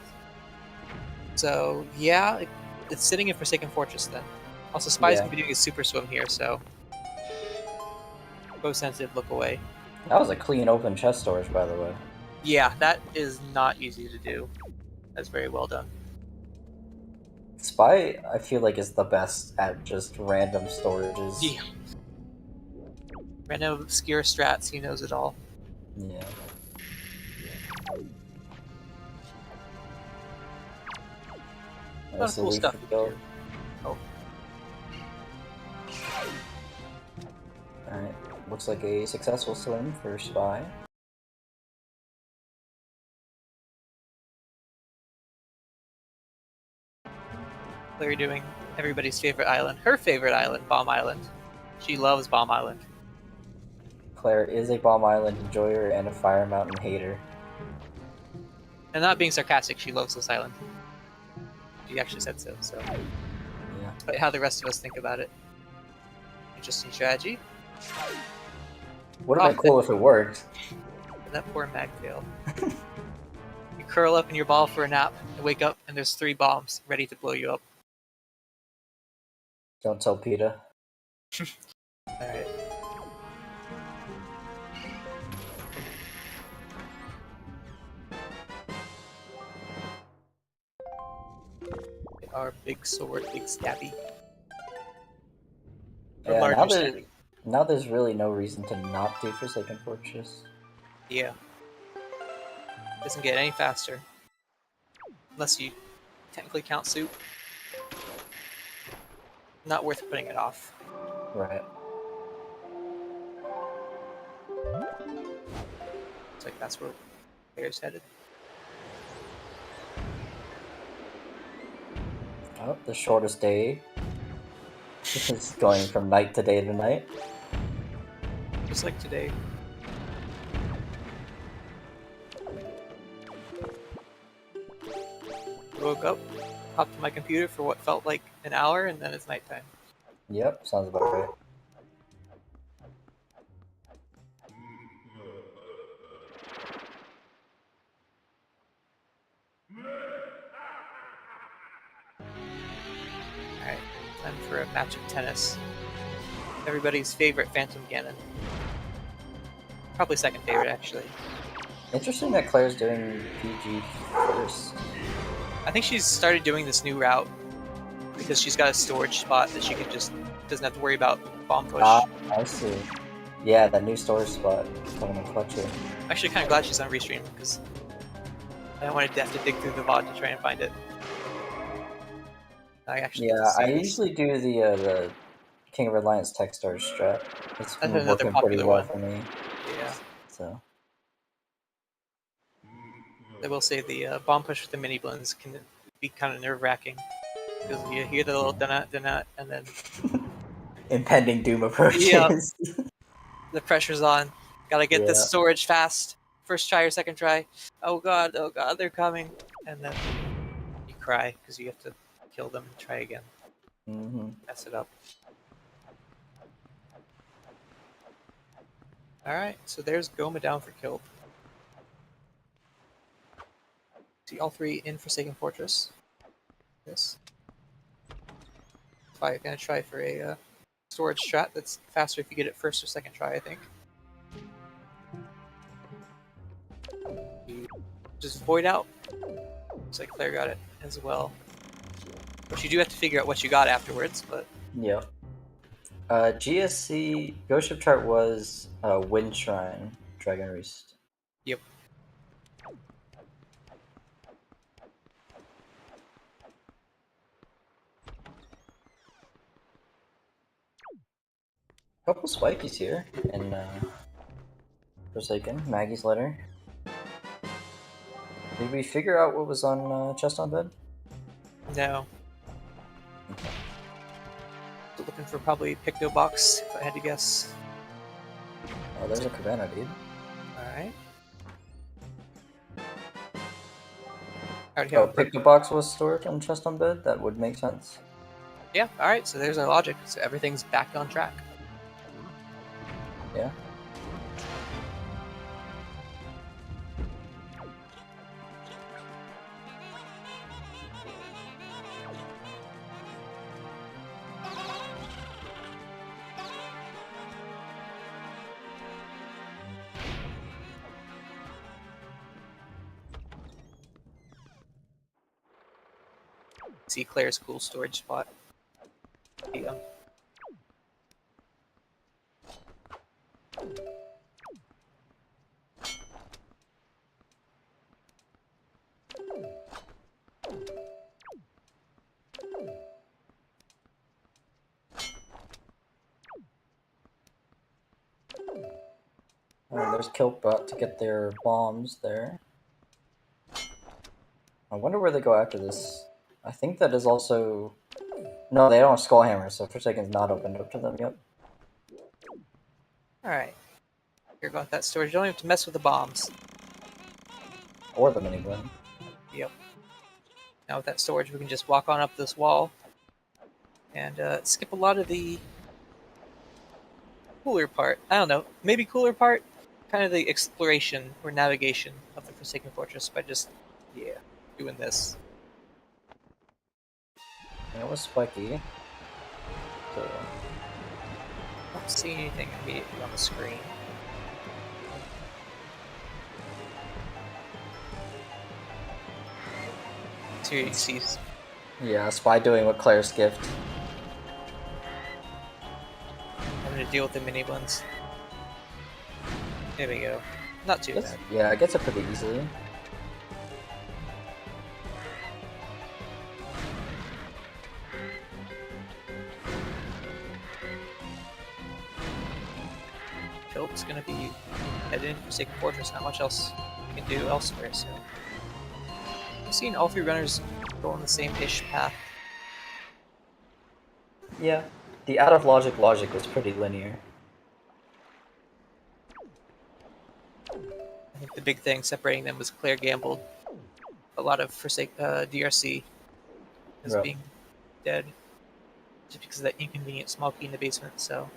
So yeah, it's sitting in Forsaken Fortress then. Also, Spy's Yeah. gonna be doing a super swim here, so go sensitive, look away. That was a clean open chest storage, by the way. Yeah, that is not easy to do. That's very well done. Spy, I feel like, is the best at just random storages. Yeah. Random obscure strats, he knows it all. Yeah. A lot There's of the cool leaf stuff. build. Oh, Alright. Looks like a successful swim for Spy. Claire doing everybody's favorite island. Her favorite island, Bomb Island. She loves Bomb Island. Claire is a Bomb Island enjoyer and a Fire Mountain hater. And not being sarcastic, she loves this island. She actually said so, so. Yeah. Despite how the rest of us think about it. Interesting strategy. Would have been cool if it worked. That poor Magtail. You curl up in your ball for a nap and wake up and there's 3 bombs ready to blow you up. Don't tell PETA. Alright. Our big sword, big stabby. Or Yeah, larger now there's really no reason to not do Forsaken Fortress. Yeah. Doesn't get any faster. Unless you technically count soup. Not worth putting it off. Right. It's like that's where Claire's headed. Oh, the shortest day is going from night to day to night. Just like today. Woke up, hopped to my computer for what felt like an hour, and then it's nighttime. Yep, sounds about right. Alright, time for a match of tennis. Everybody's favorite Phantom Ganon. Probably second favorite, actually. Interesting that Claire's doing PG first. I think she's started doing this new route because she's got a storage spot that she can just doesn't have to worry about bomb push. Ah, I see. Yeah, that new storage spot is coming in clutch here. I'm actually kind of glad she's on Restream because I don't want to have to dig through the VOD to try and find it. I actually get to see I this. usually do the King of Reliance tech storage strat. It's been That's another working pretty popular well one. for me. Yeah. So I will say the bomb push with the mini blends can be kind of nerve-wracking because you hear the little dun-dun, and then impending doom approaches. yeah, the pressure's on. Gotta get this Yeah. storage fast. First try or second try. Oh god, they're coming. And then you cry because you have to kill them and try again. Mess it up. Alright, so there's Goma down for kill. See all three in Forsaken Fortress. This. I'm gonna try for a storage strat that's faster if you get it first or second try, I think. You just void out. Looks like Claire got it as well. But you do have to figure out what you got afterwards, but... Yep. GSC Ghost Ship chart was Wind Shrine, Dragon Roost. Yep. Couple spikies here in Forsaken, Maggie's letter. Did we figure out what was on Chest on Bed? No. So looking for probably Picto Box, if I had to guess. Oh, there's a Cabana, dude. Alright. Oh, Picto Box was stored on Chest on Bed? That would make sense. Yeah, alright, so there's our logic. So everything's back on track. Yeah. See Claire's cool storage spot. Yeah. There's Kiltbot to get their bombs there. I wonder where they go after this. I think that is also... No, they don't have Skullhammer, so Forsaken's not opened up to them yet. Alright. Here about that storage. You don't have to mess with the bombs. Or the mini blend. Yep. Now with that storage, we can just walk on up this wall and skip a lot of the cooler part. I don't know. Maybe cooler part? Kind of the exploration or navigation of the Forsaken Fortress by just, yeah, doing this. That was spiky. So... I don't see anything immediately on the screen. So you see... Yeah, Spy doing what Claire skipped. I'm gonna deal with the mini blends. There we go. Not too bad. Yeah, it gets it pretty easily. Philip's gonna be headed into Forsaken Fortress, not much else can do elsewhere. So I've seen all 3 runners go on the same-ish path. Yeah, the out of logic was pretty linear. I think the big thing separating them was Claire gambled a lot of DRC as Right. being dead just because of that inconvenient small key in the basement. So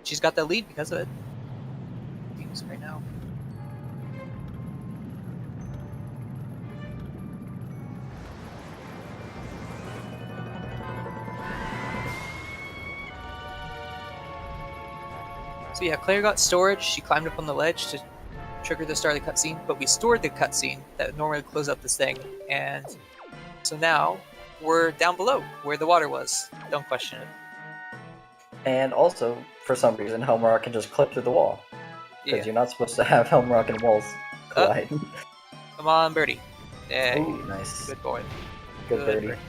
she's got the lead because of it. Seems right now. So yeah, Claire got storage. She climbed up on the ledge to trigger the start of the cutscene, but we stored the cutscene that would normally close up this thing, and so now we're down below where the water was. Don't question it. And also, for some reason, Helmrock can just clip through the wall. Because Yeah. you're not supposed to have Helmrock and walls collide. Come on, birdie. Yeah. Ooh, nice. Good boy. Good birdie. birdie.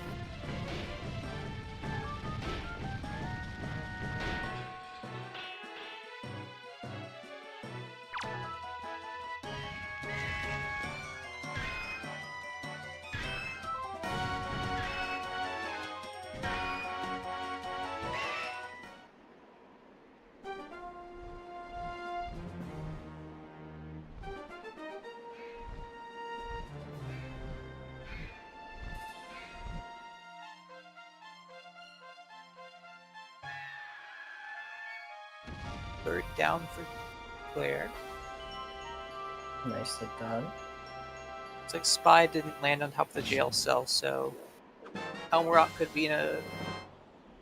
Third down for Claire. Nicely done. Looks like Spy didn't land on top of the jail cell, so Helmrock could be in a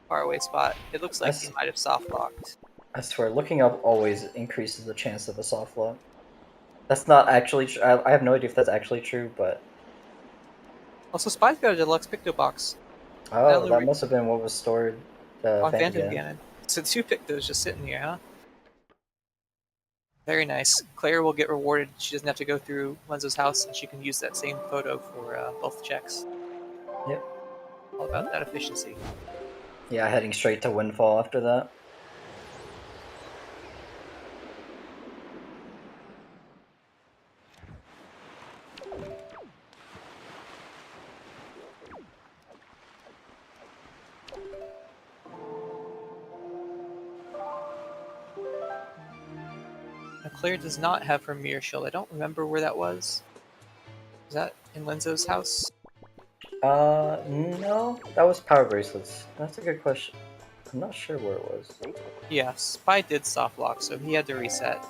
faraway spot. It looks like he might have soft locked. I swear, looking up always increases the chance of a soft lock. That's not actually true. I have no idea if that's actually true, but... Also, Spy's got a deluxe Picto box. Oh, that must have been what was stored on Phantom Phantom Ganon. So 2 Pictos just sitting here, huh? Very nice. Claire will get rewarded. She doesn't have to go through Lenzo's house, and she can use that same photo for both checks. Yep. All about that efficiency. Yeah, heading straight to Windfall after that. Now, Claire does not have her mirror shield. I don't remember where that was. Was that in Lenzo's house? No. That was Power Bracelets. That's a good question. I'm not sure where it was. Yeah, Spy did soft lock, so he had to reset.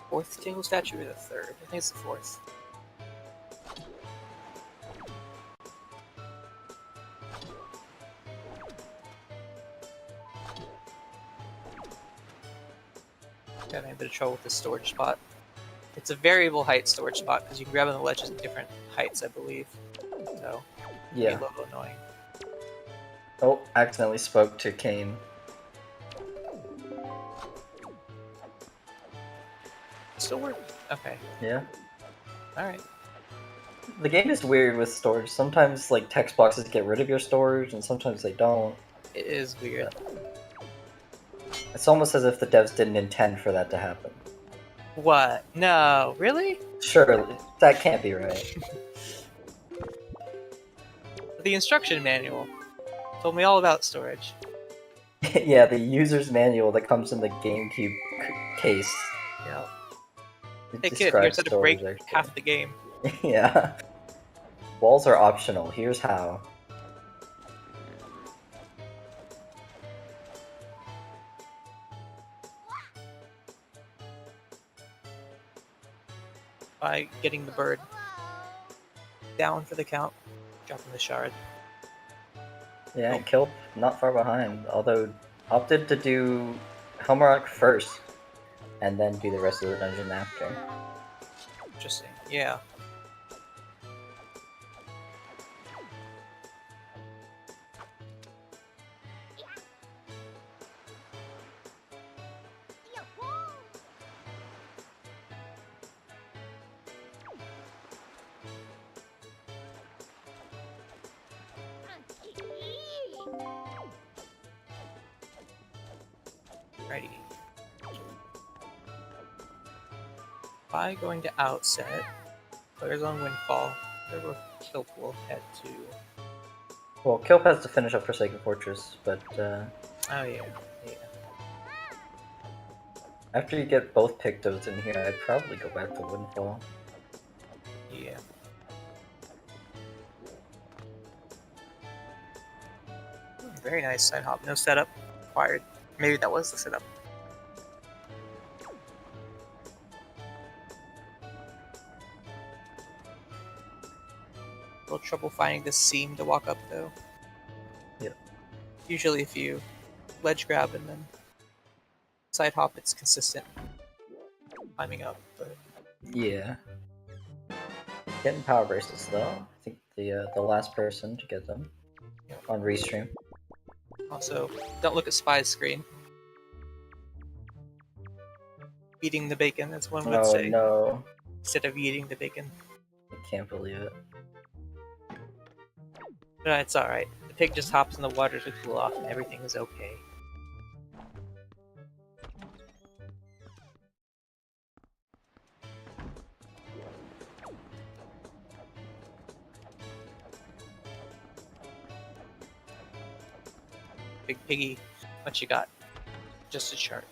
Fourth Tingle statue or the third? I think it's the fourth. Having a bit of trouble with the storage spot. It's a variable height storage spot because you can grab on the ledges at different heights, I believe. So, yeah, a little annoying. Oh, accidentally spoke to Kane. Still working. Okay. Yeah. Alright. The game is weird with storage. Sometimes, like, text boxes get rid of your storage, and sometimes they don't. It is weird. It's almost as if the devs didn't intend for that to happen. What? No, really? Sure, that can't be right. The instruction manual told me all about storage. Yeah, the user's manual that comes in the GameCube case. Yeah. It Hey kid, here's how to break actually. half the game. Yeah. Walls are optional. Here's how. By getting the bird down for the count, dropping the shard. Yeah, and Kilp not far behind, although opted to do Helmrock first, and then do the rest of the dungeon after. Interesting, yeah. Alrighty. By going to outset, players on Windfall, there will kill pool head to. Well, Kilp has to finish up Forsaken Fortress, but Oh yeah. after you get both Pictos in here, I'd probably go back to Windfall. Yeah. Very nice side hop. No setup required. Maybe that was the setup. A little trouble finding this seam to walk up though. Yep. Usually if you ledge grab and then side hop, it's consistent climbing up, but Yeah. Getting power bracelets though. I think the last person to get them on restream. also don't look at Spy's screen. Eating the bacon, as one would say. No. Instead of eating the bacon. I can't believe it. But it's alright. The pig just hops in the water to cool off and everything is okay. Big piggy, what you got? Just a chart.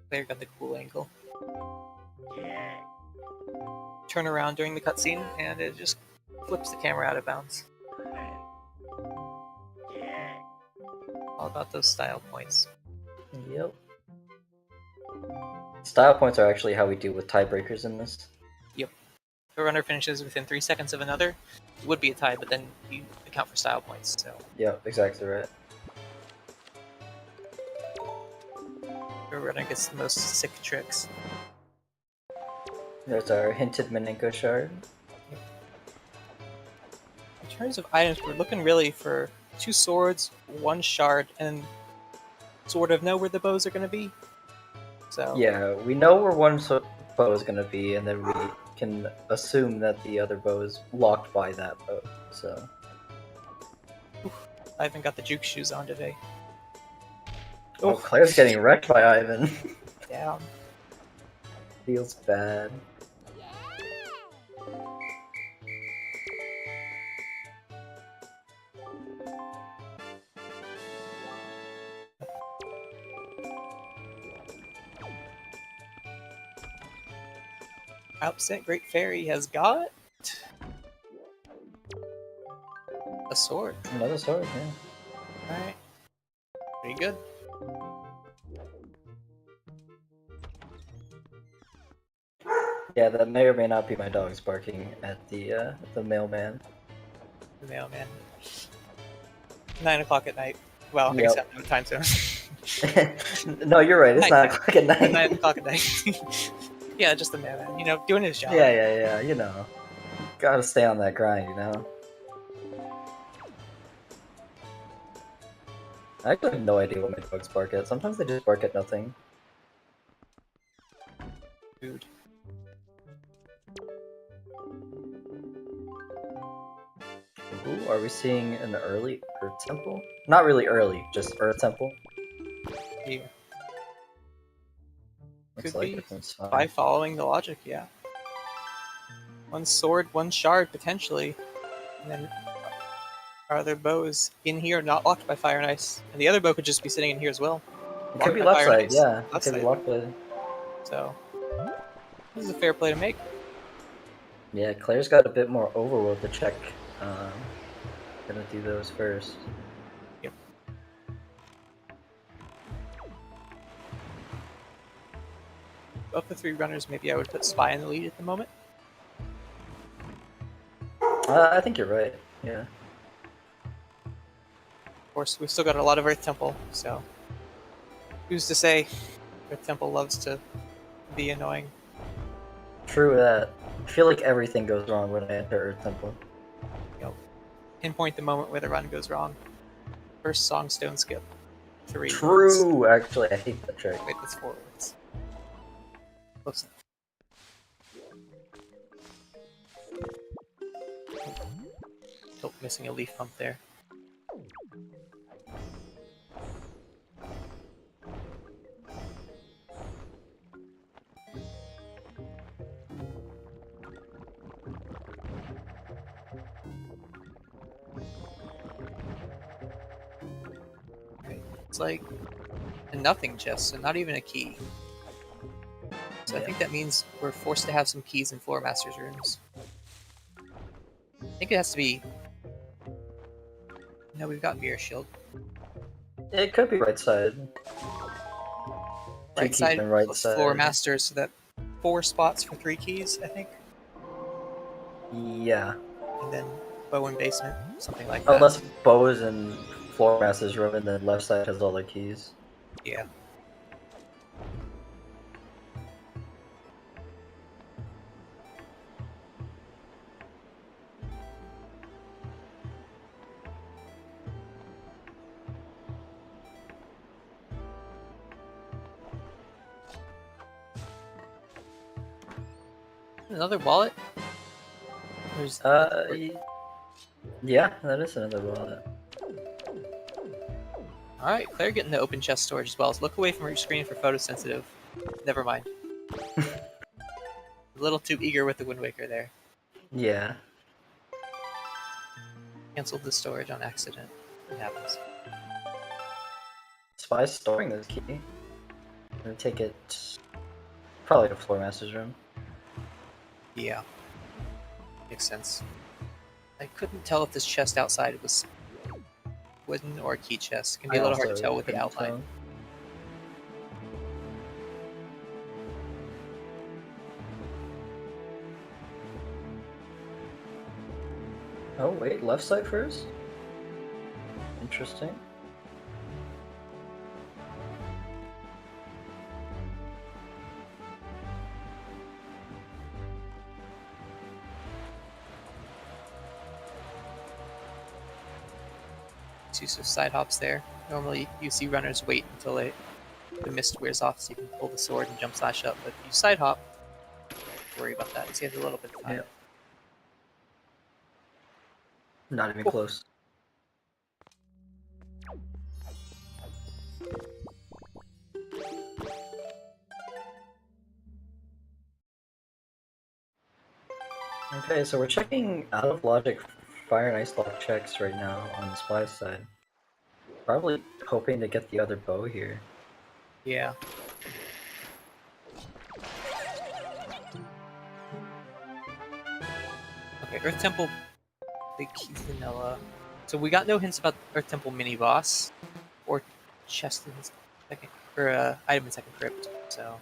Player got the cool angle. Turn around during the cutscene and it just flips the camera out of bounds. All about those style points. Yep. Style points are actually how we deal with tiebreakers in this. Yep. If a runner finishes within 3 seconds of another, it would be a tie, but then you account for style points. So. Yep, exactly right. If a runner gets the most sick tricks. There's our hinted Minenko shard. In terms of items, we're looking really for 2 swords, 1 shard, and sort of know where the bows are going to be. So Yeah, we know where one bow is going to be, and then we can assume that the other bow is locked by that bow. So I haven't got the juke shoes on today. Oh, Claire's getting wrecked by Ivan. Down. Feels bad. Outset Great Fairy has got a sword. Another sword, yeah. Alright. Pretty good. Yeah, that may or may not be my dogs barking at the mailman. The mailman. 9 o'clock at night. Well, Yep. I guess I'm time zone. No, you're right. It's 9 Night. o'clock at night. 9 o'clock at night. Yeah, just the mailman. You know, doing his job. Yeah. You know, gotta stay on that grind. You know. I actually have no idea what my dogs bark at. Sometimes they just bark at nothing. Food. Ooh, are we seeing an early Earth Temple? Not really early, just Earth Temple. Yeah. Looks Could like be. everything's fine. By following the logic, yeah. 1 sword, 1 shard, potentially. And then our other bows in here not locked by fire and ice. And the other bow could just be sitting in here as well. It could be by left fire and side, ice. yeah. It Left could be side. locked by. So, this is a fair play to make. Yeah, Claire's got a bit more overworld to check. Gonna do those first. Yep. Of the 3 runners, maybe I would put Spy in the lead at the moment. I think you're right. Yeah. Of course, we've still got a lot of Earth Temple, so who's to say Earth Temple loves to be annoying. True that. I feel like everything goes wrong when I enter Earth Temple. You know, pinpoint the moment where the run goes wrong. First song, stone skip. 3 words. True! Actually, I hate that trick. Wait, that's 4 words. Close enough. Oh, missing a leaf pump there. Right. It's like a nothing chest, so not even a key. So I think that means we're forced to have some keys in Floor Master's rooms. I think it has to be... No, we've got Mirror Shield. It could be right side. Right Two keys side on right plus Floor side. Master, so that 4 spots for 3 keys, I think. Yeah. And then bow in basement, something like that. Unless Bo is in Floor Master's room and then left side has all the keys. Yeah. Another wallet? There's Yeah, that is another wallet. Alright, Claire getting the open chest storage as well. So look away from your screen for photosensitive. Never mind. A little too eager with the Wind Waker there. Yeah. Cancelled the storage on accident. It happens. Spy's storing this key. I'm gonna take it probably to Floor Master's room. Yeah. Makes sense. I couldn't tell if this chest outside was wooden or a key chest. It can be a little hard to tell with the outline. Oh wait, left side first? Interesting. Use of side hops there. Normally you see runners wait until the mist wears off so you can pull the sword and jump slash up, but if you side hop, don't worry about that. It saves a little bit of time. Yeah. Not even close. Okay, so we're checking out of logic fire and ice lock checks right now on the spy side. Probably hoping to get the other bow here. Yeah. Okay, Earth Temple, big key vanilla. So we got no hints about Earth Temple mini boss or chest in second or item in second crypt. So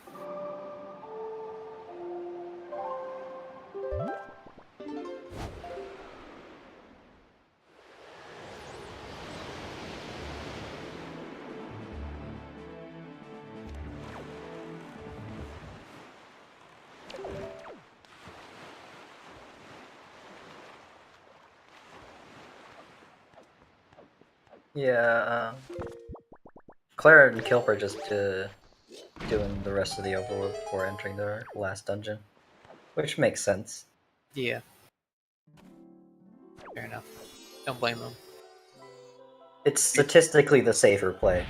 Yeah, Claire and Kilp are just doing the rest of the overworld before entering their last dungeon. Which makes sense. yeah, fair enough. Don't blame them. It's statistically the safer play.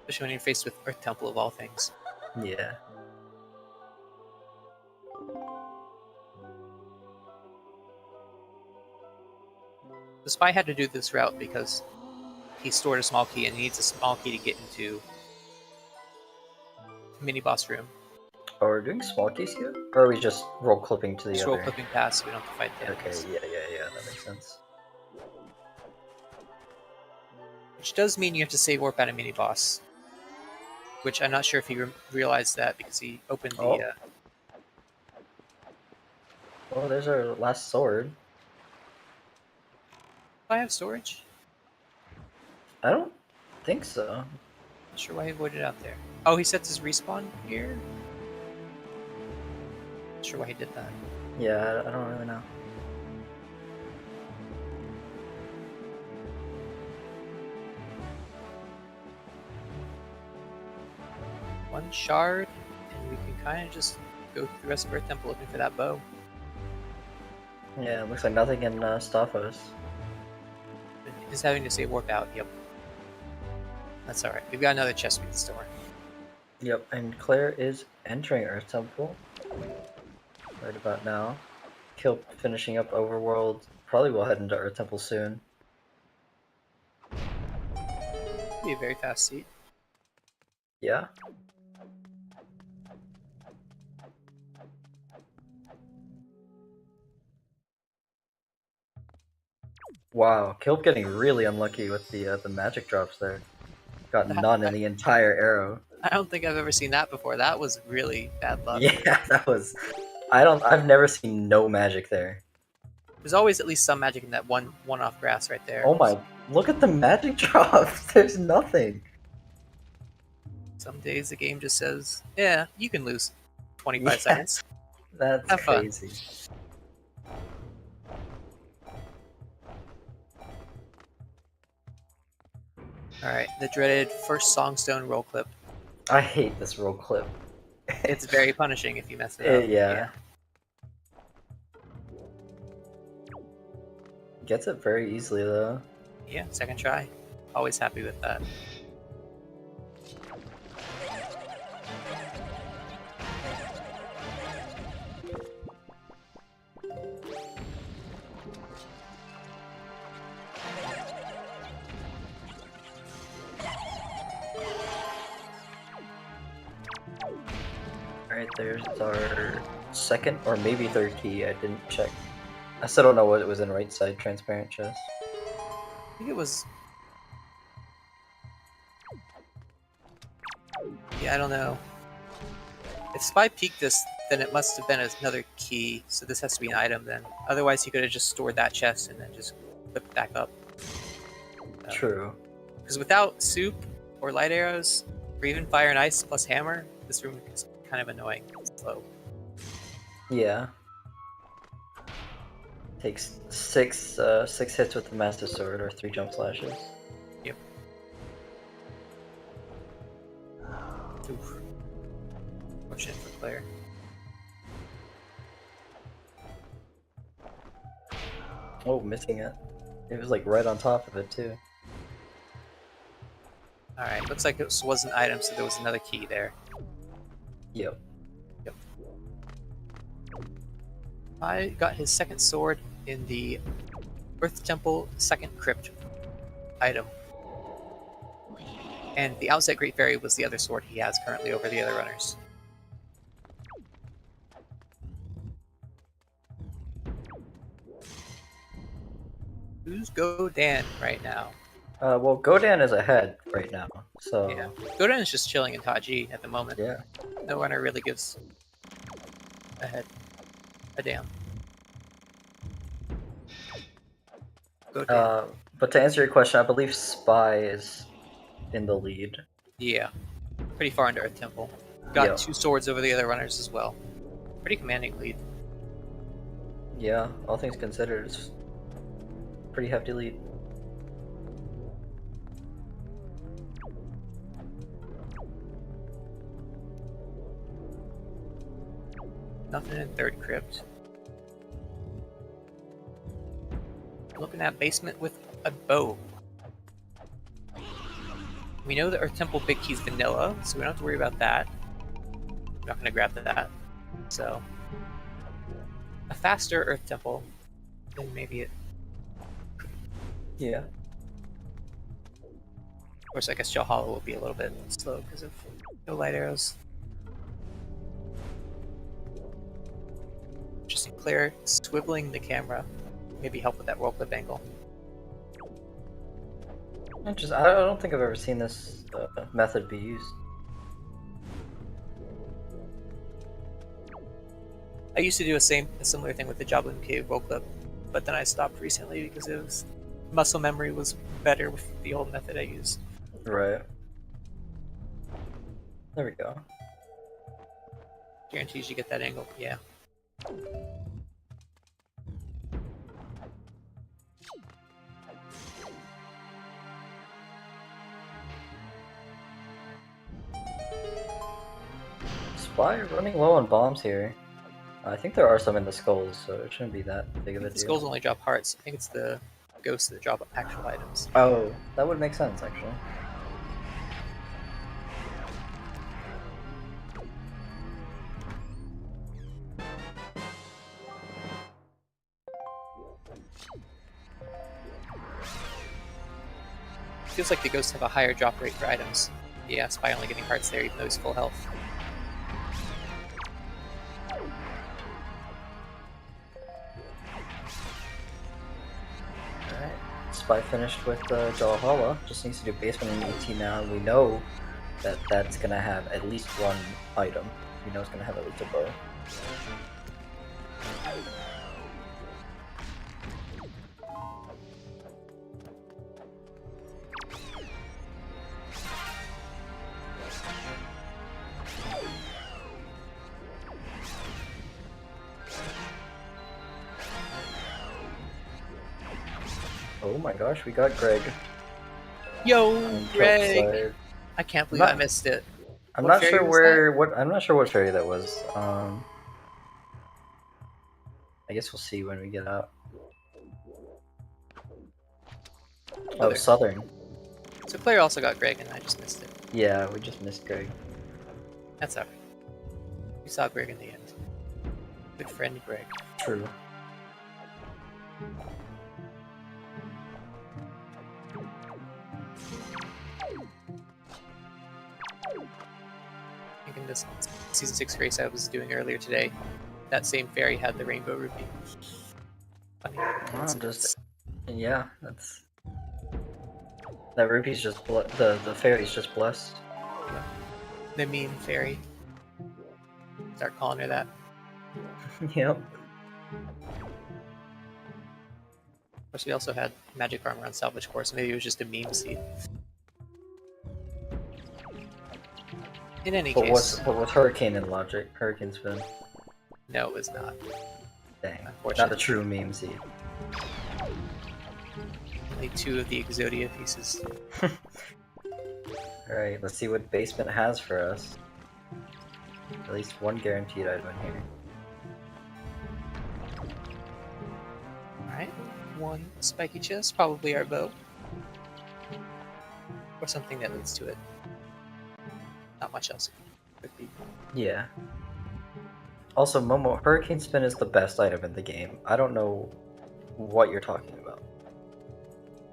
Especially when you're faced with Earth Temple of all things. Yeah. The spy had to do this route because he stored a small key and he needs a small key to get into mini boss room. Oh, we're doing small keys here? Or are we just roll clipping to the Just other? roll clipping past so we don't have to fight the Okay, enemies. yeah, that makes sense. Which does mean you have to save warp at a mini boss. Which I'm not sure if he realized that because he opened the. Oh, there's our last sword. Do I have storage? I don't think so. Not sure why he avoided out there. Oh, he sets his respawn here? Not sure why he did that. Yeah, I don't really know. One shard, and we can kind of just go through the rest of our temple looking for that bow. Yeah, it looks like nothing can stop us. Just having to say warp out. Yep. That's alright. We've got another chest we can store. Yep, and Claire is entering Earth Temple right about now. Kill finishing up Overworld. Probably will head into Earth Temple soon. Be a very fast seat. Yeah. Wow, Kilp getting really unlucky with the magic drops there. Got none in the entire arrow. I don't think I've ever seen that before. That was really bad luck. Yeah, that was. I've never seen no magic there. There's always at least some magic in that one-off grass right there. Oh my! Look at the magic drops. There's nothing. Some days the game just says, "Yeah, you can lose 25 seconds." That's Have fun. crazy. All right, the dreaded first Songstone roll clip. I hate this roll clip. It's very punishing if you mess it up. Yeah. Gets it very easily though. Yeah, second try. Always happy with that. Alright, there's our second or maybe third key. I didn't check. I still don't know what it was in right side transparent chest. I think it was. Yeah, I don't know. If Spy peeked this, then it must have been another key, so this has to be an item then. Otherwise, he could have just stored that chest and then just flipped back up. True. Because without soup or light arrows, or even fire and ice plus hammer, this room is kind of annoying. It's slow. Yeah. Takes six hits with the Master Sword or 3 jump slashes. Yep. Oof. Fortunate for Claire. Oh, missing it. It was like right on top of it too. Alright, looks like it was an item, so there was another key there. Yep. Yep. I got his second sword in the Earth Temple second crypt item. And the Outset Great Fairy was the other sword he has currently over the other runners. Who's Godan right now? Well, Godan is ahead right now, so... Yeah. Godan is just chilling in Taji at the moment. Yeah. No runner really gives a damn. Godan. But to answer your question, I believe Spy is in the lead. Yeah. Pretty far into Earth Temple. Got Yep. 2 swords over the other runners as well. Pretty commanding lead. Yeah, all things considered, it's pretty hefty lead. Nothing in third crypt. Looking at basement with a bow. We know the Earth Temple big key is vanilla, so we don't have to worry about that. I'm not going to grab that. So, a faster Earth Temple, then maybe it. Yeah. Of course, I guess Shell Hollow will be a little bit slow because of no light arrows. Interesting. Claire swiveling the camera. Maybe help with that roll clip angle. I don't think I've ever seen this method be used. I used to do a similar thing with the Joblin Cave roll clip, but then I stopped recently because it was muscle memory was better with the old method I used. Right. There we go. Guarantees you get that angle. Yeah. Spy running low on bombs here. I think there are some in the skulls, so it shouldn't be that big of a The deal. skulls only drop hearts. I think it's the ghosts that drop actual items. Oh, that would make sense, actually. Feels like the ghosts have a higher drop rate for items. Yes, by only getting hearts there, even though he's full health. Alright. Spy finished with Jalhala. Just needs to do basement and ET now. We know that that's gonna have at least one item. We know it's gonna have at least a bow. Oh my gosh, we got Greg. Yo, on Greg! Topside. I can't believe I missed it. I'm What not fairy sure was where I'm not sure what fairy that was. I guess we'll see when we get out. Oh, there. Southern. So Claire also got Greg, and I just missed it. Yeah, we just missed Greg. That's alright. We saw Greg in the end. Good friend Greg. True. I think in this Season 6 race I was doing earlier today, that same fairy had the rainbow rupee. Funny. Yeah, that's... That rupee's just... The fairy's just blessed. Yeah. The meme fairy. Start calling her that. Yep. Of course, we also had magic armor on salvage course. Maybe it was just a meme seed. In any case, What was Hurricane in Logic? Hurricane Spin. no, it was not. Dang. Not Unfortunately. the true meme seed. Only 2 of the Exodia pieces. Alright, let's see what basement has for us. At least one guaranteed item in here. Alright, 1 spiky chest, probably our bow. Or something that leads to it. Not much else could be. Yeah. Also, Momo, Hurricane Spin is the best item in the game. I don't know what you're talking about.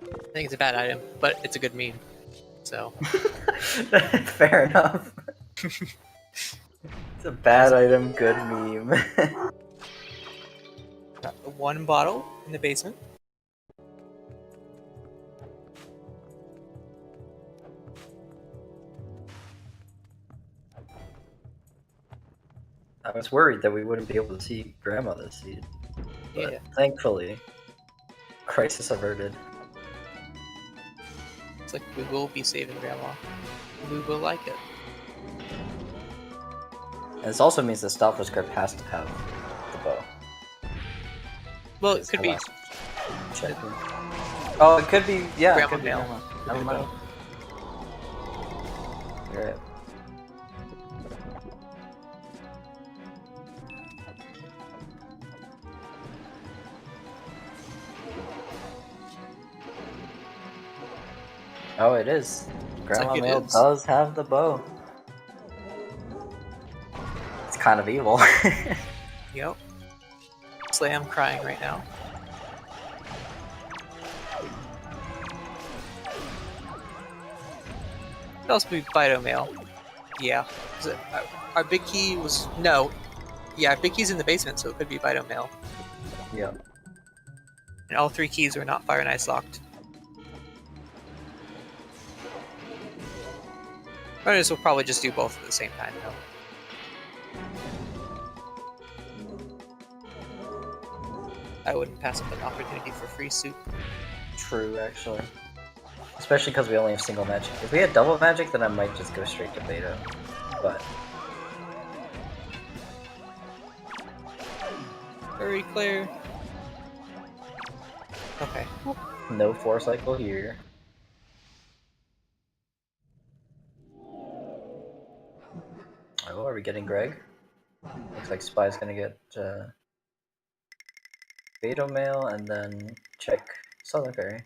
I think it's a bad item, but it's a good meme. So. Fair enough. It's a bad item, good meme. Got the 1 bottle in the basement. I was worried that we wouldn't be able to see Grandmother's seed. But Yeah. thankfully, crisis averted. It's like we will be saving Grandma. We will like it. And this also means the Stopper Script has to have the bow. Well, it could be. Check. Oh, it could be, yeah. Grandma it could be Mail. Grandma. Never mind. Alright. Oh, it is. Grandma Mail does have the bow. It's kind of evil. Yep. Slam crying right now. What else would be Phytomail? Yeah. Our big key was... No. Yeah, our big key's in the basement, so it could be Phytomail. Yep. And all 3 keys were not Fire and Ice locked. Runners will probably just do both at the same time, though. I wouldn't pass up an opportunity for free soup. True, actually. Especially because we only have single magic. If we had double magic, then I might just go straight to beta. But... Hurry, Claire! Okay. no 4 cycle here. Oh, are we getting Greg? Looks like Spy's gonna get Beto Mail and then check Southern Fairy.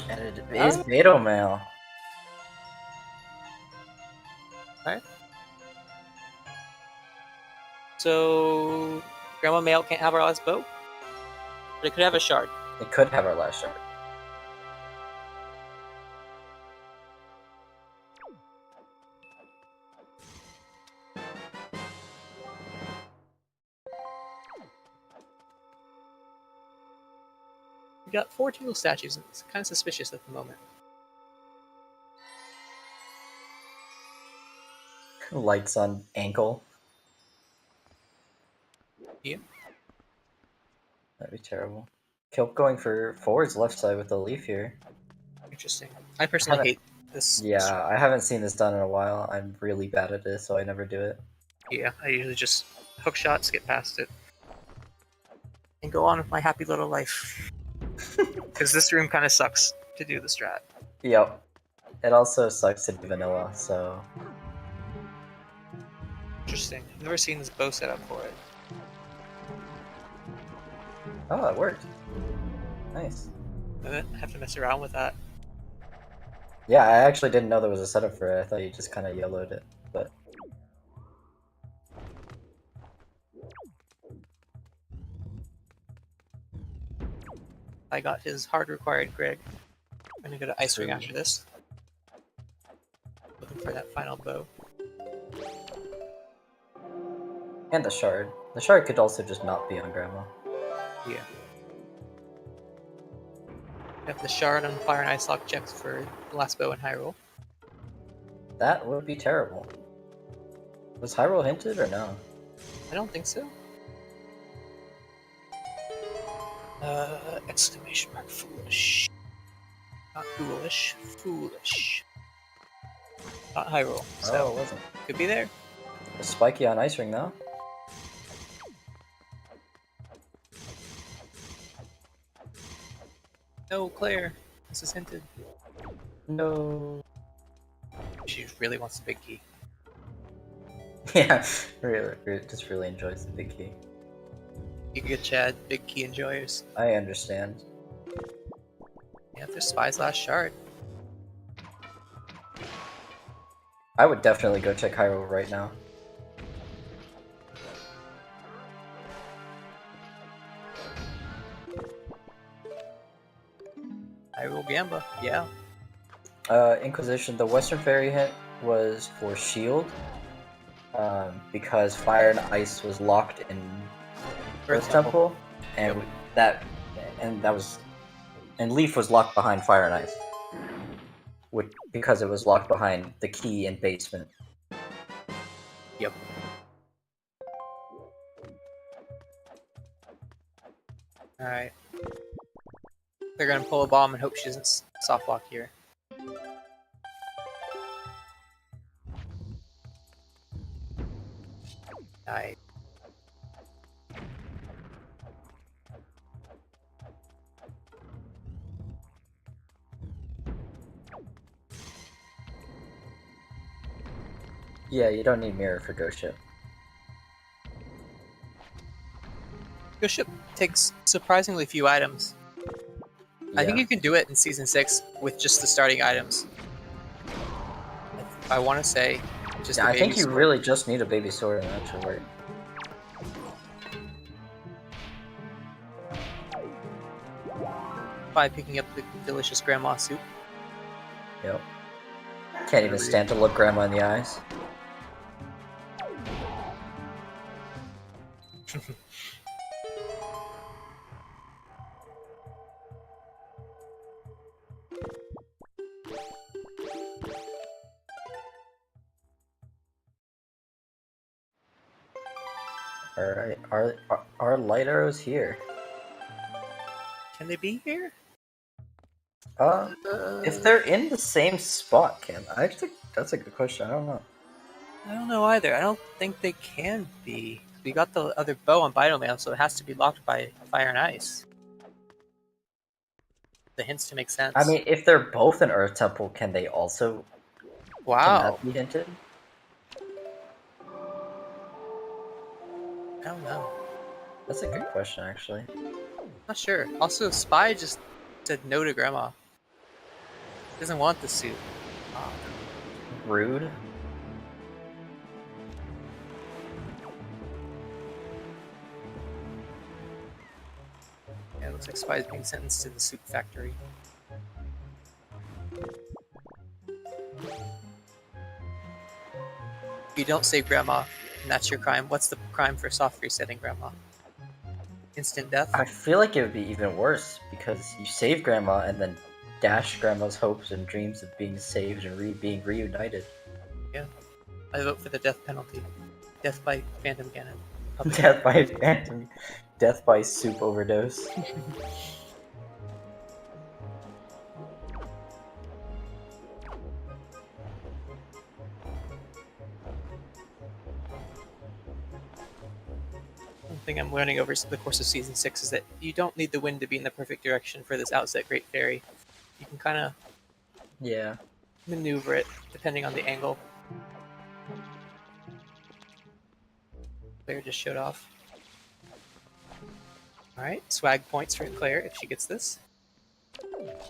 And it is Beto Mail. Alright. So Grandma Mail can't have our last bow, but it could have a shard. It could have our last shard. We got 4 Tingle statues, and it's kind of suspicious at the moment. Lights on ankle. Yeah. That'd be terrible. Kelp going for forwards left side with the leaf here. Interesting. I personally hate this. Yeah, I haven't seen this done in a while. I'm really bad at this, so I never do it. Yeah, I usually just hook shots, get past it, and go on with my happy little life. Because this room kind of sucks to do the strat. Yep. It also sucks to do vanilla, so... Interesting. I've never seen this bow set up for it. Oh, it worked. Nice. I have to mess around with that. Yeah, I actually didn't know there was a setup for it. I thought you just kind of yellowed it, but... I got his hard required Greg. I'm gonna go to Ice Ring after this. Looking for that final bow. And the shard. The shard could also just not be on Grandma. Yeah. Have the shard on Fire and Ice Lock checks for the last bow in Hyrule. That would be terrible. Was Hyrule hinted or no? I don't think so. Exclamation mark foolish. Not foolish, foolish. Not Hyrule, so Oh, it wasn't. could be there. Was Spiky on Ice Ring though? No, Claire. This is hinted. No. She really wants the big key. Yeah, really, just really enjoys the big key. You get Chad, big key enjoyers. I understand. Yeah, there's Spy's last shard. I would definitely go check Hyrule right now. Hyrule Gamba, yeah. Inquisition, the Western Fairy hint was for Shield. Because Fire and Ice was locked in Earth Temple, and that was, and Leaf was locked behind Fire and Ice, because it was locked behind the key in basement. Yep. Alright. They're gonna pull a bomb and hope she doesn't soft lock here. Nice. Yeah, you don't need Mirror for Ghost Ship. Ghost Ship takes surprisingly few items. Yeah. I think you can do it in Season 6 with just the starting items. I want to say just Yeah, the I think baby you sword. really just need a baby sword and that should work. By picking up the delicious grandma soup. Yep. Can't even stand to look Grandma in the eyes. Alright, are light arrows here? Can they be here? If they're in the same spot, Cam, I think that's a good question. I don't know. I don't know either. I don't think they can be. We got the other bow on Bitomail, so it has to be locked by Fire and Ice. the hints to make sense. I mean, if they're both an Earth Temple, can they also... Can wow. that be hinted? I don't know. That's a good question, actually. Not sure. Also, Spy just said no to Grandma. Doesn't want the suit. Oh. Rude. Yeah, it looks like Spy is being sentenced to the soup factory. If you don't save Grandma, and that's your crime, what's the crime for soft resetting Grandma? Instant death? I feel like it would be even worse, because you save Grandma and then dash Grandma's hopes and dreams of being saved and being reunited. Yeah. I vote for the death penalty. Death by Phantom Cannon. Death by phantom. Death by soup overdose. One thing I'm learning over the course of Season 6 is that you don't need the wind to be in the perfect direction for this outset Great Fairy. You can kind of maneuver it depending on the angle. Claire just showed off. Alright, swag points for Claire if she gets this.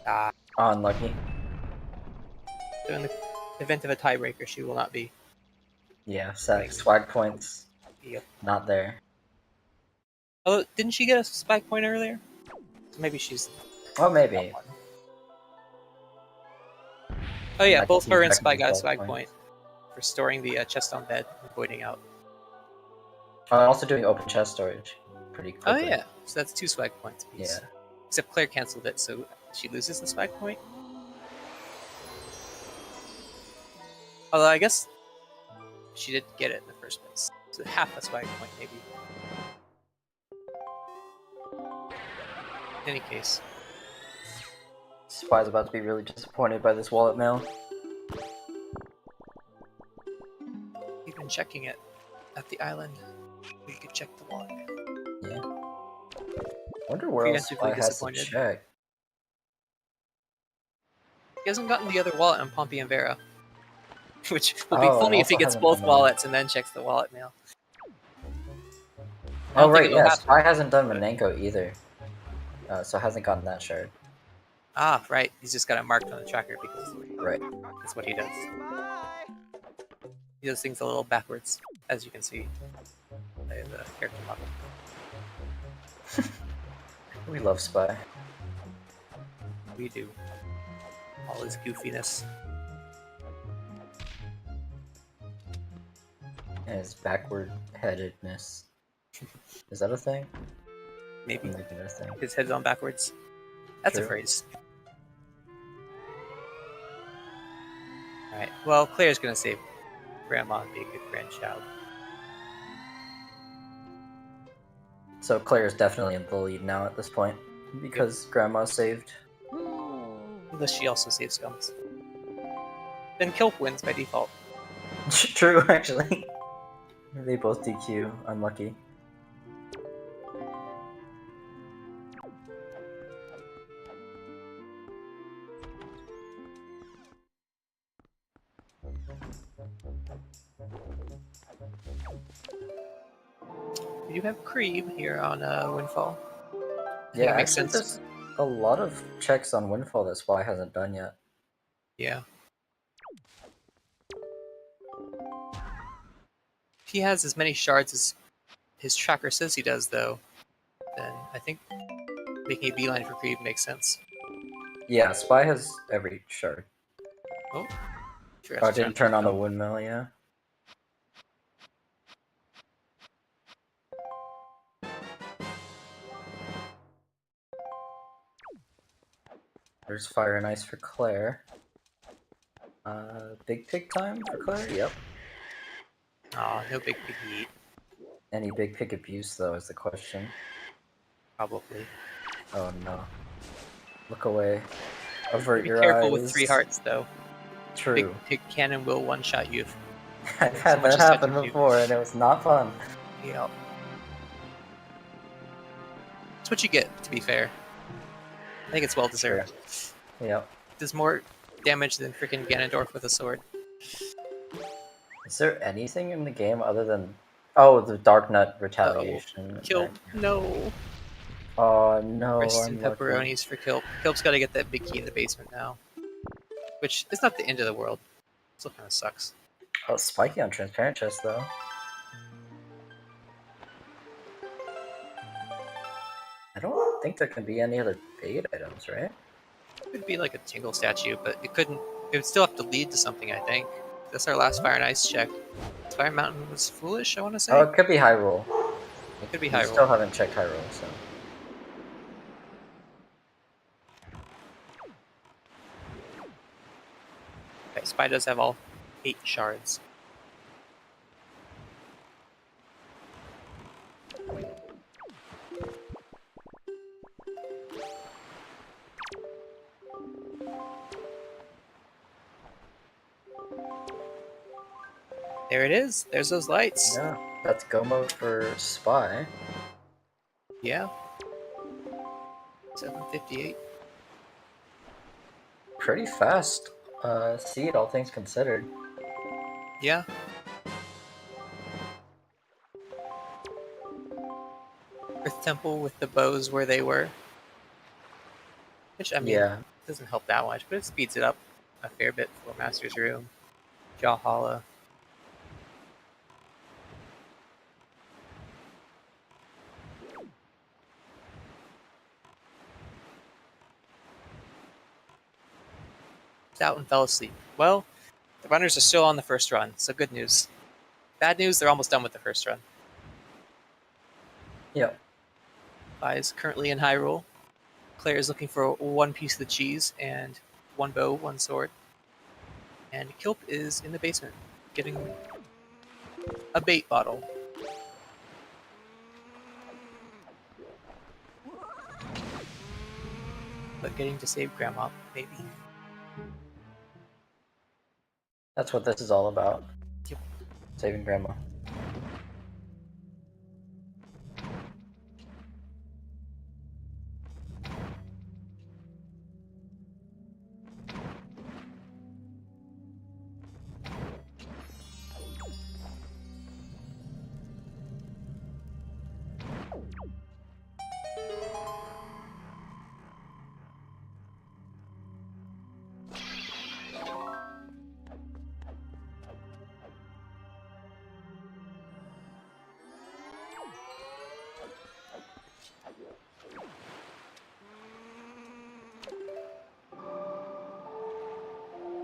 Ah. Unlucky. So in the event of a tiebreaker, she will not be. Yeah, swag points. Yep. Not there. Although, didn't she get a swag point earlier? So maybe she's... Oh, maybe. Oh yeah, both her and Spy got a swag point for storing the chest on bed and voiding out. Also doing open chest storage pretty quickly. Oh yeah, so that's 2 swag points apiece. Yeah. Except Claire cancelled it, so she loses the swag point. Although I guess she did get it in the first place. So half a swag point maybe. In any case. Spy's about to be really disappointed by this wallet mail. We've been checking it at the island. We could check the wallet. Yeah. Wonder where else Spy has to check. He hasn't gotten the other wallet on Pompey and Vera. Which will be funny if he gets both wallets and then checks the wallet mail. Oh right, yeah, Spy hasn't done Manenko either. So hasn't gotten that shard. Ah, right. He's just got it marked on the tracker because that's what he does. He does things a little backwards, as you can see by the character model. We love Spy. We do. All his goofiness. And his backward-headedness. Is that a thing? Maybe. A thing. His head's on backwards. That's a phrase. Alright, well, Claire's gonna save Grandma and be a good grandchild. So Claire's definitely in the lead now at this point, because Grandma's saved. Unless she also saves Gums. Then Kilp wins by default. True, actually. They both DQ. Unlucky. We do have Cream here on Windfall. Yeah, makes sense. There's a lot of checks on Windfall that Spy hasn't done yet. Yeah. If he has as many shards as his tracker says he does, though, then I think making a beeline for Cream makes sense. Yeah, Spy has every shard. Oh, I didn't turn on the windmill, yeah. There's Fire and Ice for Claire. Big Pig time for Claire? Yep. Aw, no Big Pig Yeet. Any Big Pig abuse, though, is the question. Probably. Oh no. Look away. Avert your eyes. Be careful with 3 hearts, though. True. Big Pig Cannon will one-shot you. I've had that happen before, and it was not fun. Yep. That's what you get, to be fair. I think it's well deserved. Sure. Yep. Does more damage than freaking Ganondorf with a sword. Is there anything in the game other than the Dark Nut retaliation? Kilp, no. Oh no, Crisps I'm and lucky. pepperonis for Kilp. Kilp's got to get that big key in the basement now. Which is not the end of the world. Still kind of sucks. Oh, spiky on transparent chest though. I don't think there can be any other bait items, right? It could be like a tingle statue, but it couldn't. It would still have to lead to something, I think. That's our last Fire and Ice check. Fire Mountain was foolish, I want to say. Oh, it could be Hyrule. It could be We Hyrule. still haven't checked Hyrule, so. Okay, Spy does have all 8 shards. There it is. There's those lights. Yeah, that's go mode for Spy. Yeah. 758. Pretty fast seed, all things considered. Yeah. Earth Temple with the bows where they were. Which, I mean, Yeah. doesn't help that much, but it speeds it up a fair bit for Master's Room. Jahala. Out and fell asleep. Well, the runners are still on the first run, so good news. Bad news, they're almost done with the first run. Yep. Spy is currently in Hyrule. Claire is looking for one piece of the cheese and one bow, one sword. And Kilp is in the basement, getting a bait bottle. But getting to save Grandma, maybe. That's what this is all about. Yep. Saving Grandma.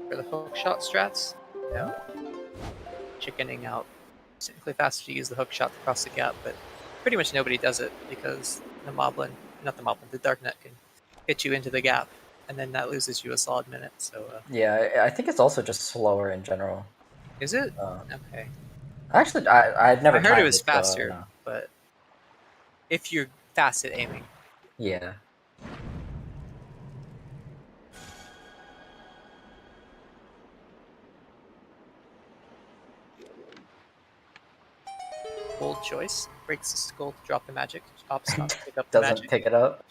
For the hookshot strats? No. Chickening out. Technically faster to use the hookshot to cross the gap, but pretty much nobody does it because the Dark Nut can hit you into the gap, and then that loses you a solid minute. So Yeah, I think it's also just slower in general. is it? Okay. Actually, I'd never. I heard it timed was faster, no. but if you're fast at aiming. Yeah. Bold choice. Breaks the skull to drop the magic. Opts not to pick up the Doesn't magic. pick it up.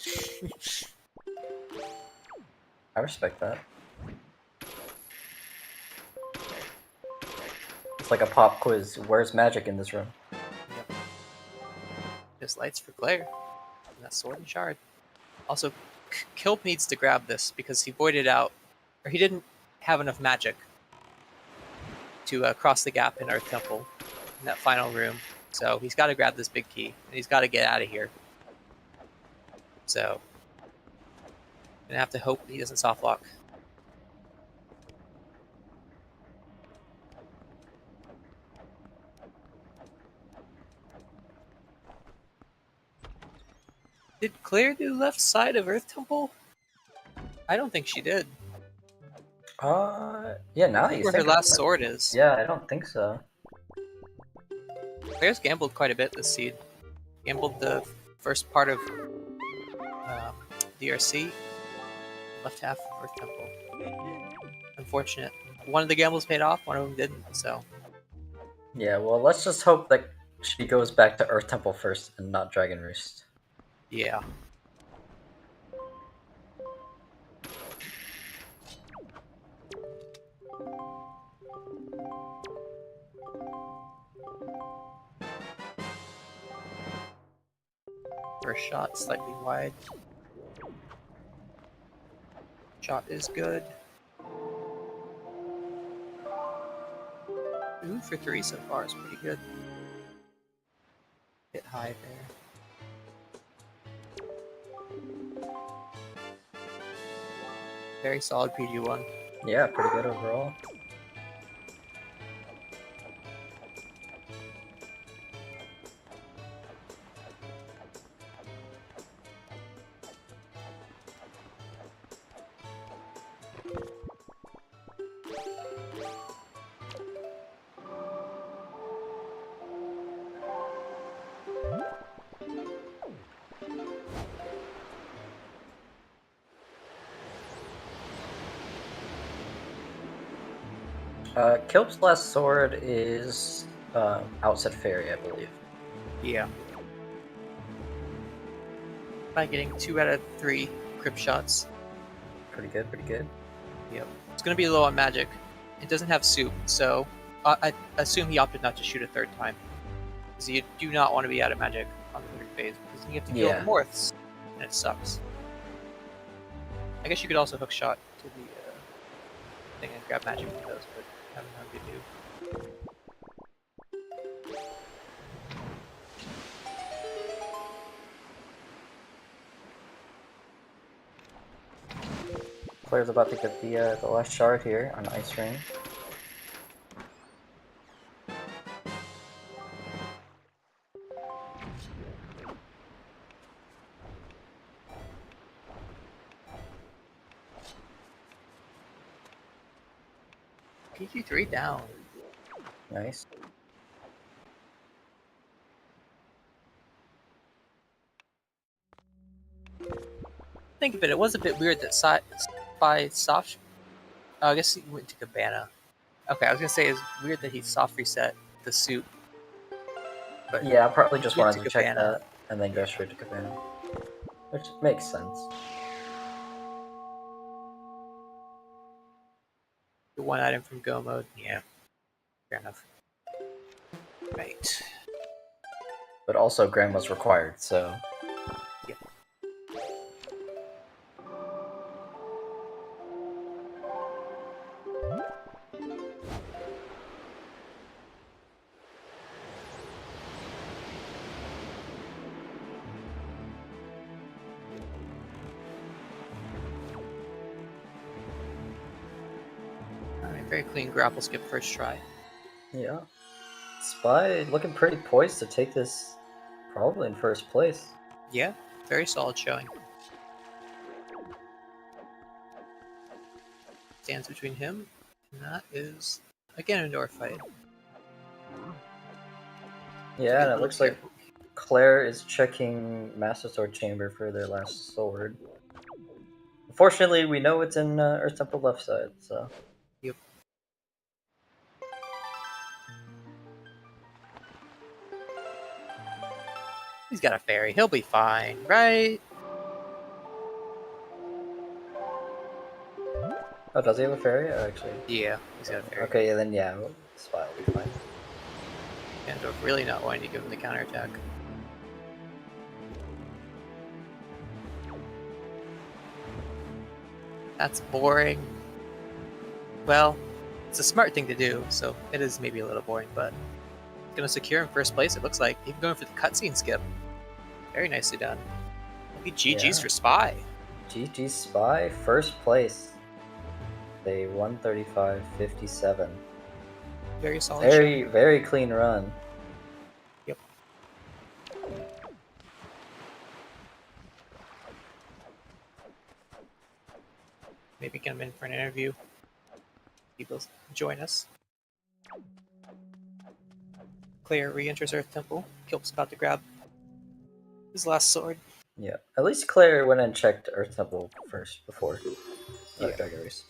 I respect that. It's like a pop quiz. Where's magic in this room? Yep. Just lights for Claire. And that sword and shard. Also, Kilp needs to grab this because he voided out, or he didn't have enough magic to cross the gap in Earth Temple in that final room. So he's got to grab this big key, and he's got to get out of here. So, gonna have to hope he doesn't soft lock. Did Claire do left side of Earth Temple? I don't think she did. Yeah. Now that you Where think her last about it. sword is. Yeah, I don't think so. Claire's gambled quite a bit this seed. Gambled the first part of DRC, left half of Earth Temple. Unfortunate. One of the gambles paid off, one of them didn't, so. Yeah, well, let's just hope that she goes back to Earth Temple first and not Dragon Roost. Yeah. First shot, slightly wide. Shot is good. 2 for 3 so far is pretty good. Hit high there. Very solid PG1. Yeah, pretty good overall. Kilp's last sword is Outset Fairy, I believe. Yeah. By getting 2 out of 3 crypt shots. Pretty good, pretty good. Yep. It's going to be low on magic. It doesn't have soup, so I assume he opted not to shoot a third time. Because you do not want to be out of magic on the third phase, because then you have to kill the Morths, and it sucks. I guess you could also hook shot to the thing and grab magic from those, but haven't had a good do. Player's about to get the last shard here on Ice Ring. PG3 down. Nice. Think of it, it was a bit weird that Spy soft. Oh, I guess he went to Cabana. Okay, I was gonna say it's weird that he soft reset the soup. But yeah, I probably just wanted to check Cabana. that and then go straight to Cabana. Which makes sense. The one item from Go mode, yeah. Fair enough. Right. But also Grandma's required, so... Yeah. Alright, very clean grapple skip first try. Yeah. Spy looking pretty poised to take this probably in first place. Yeah, very solid showing. Stands between him, and that is, again, a door fight. Yeah, and it looks like Claire is checking Master Sword Chamber for their last sword. Unfortunately, we know it's in Earth Temple left side, so... Yep. He's got a fairy. He'll be fine, right? Oh, does he have a fairy? Oh, actually... Yeah, he's got a fairy. Okay, then yeah, Spy will be fine. Gandalf really not wanting to give him the counterattack. That's boring. Well, it's a smart thing to do, so it is maybe a little boring, but it's going to secure him first place, it looks like. Even going for the cutscene skip. Very nicely done. Maybe GG's for Spy. GG Spy, first place. They 135.57. Very solid. Very clean run. Yep. Maybe get him in for an interview. People join us. Claire re-enters Earth Temple. Kilp's about to grab his last sword. Yeah, at least Claire went and checked Earth Temple first before Dragon Race.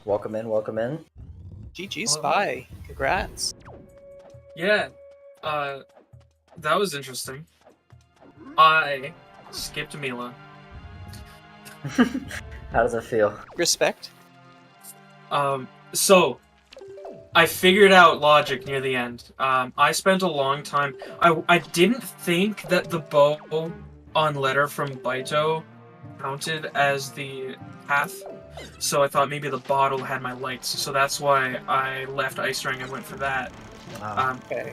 Welcome in, welcome in. GG Spy. Congrats. Yeah, that was interesting. I skipped Mila. How does it feel? Respect. So I figured out logic near the end. I spent a long time. I didn't think that the bow on letter from Baito counted as the path. So I thought maybe the bottle had my lights. So that's why I left Ice Ring and went for that. Wow. Okay.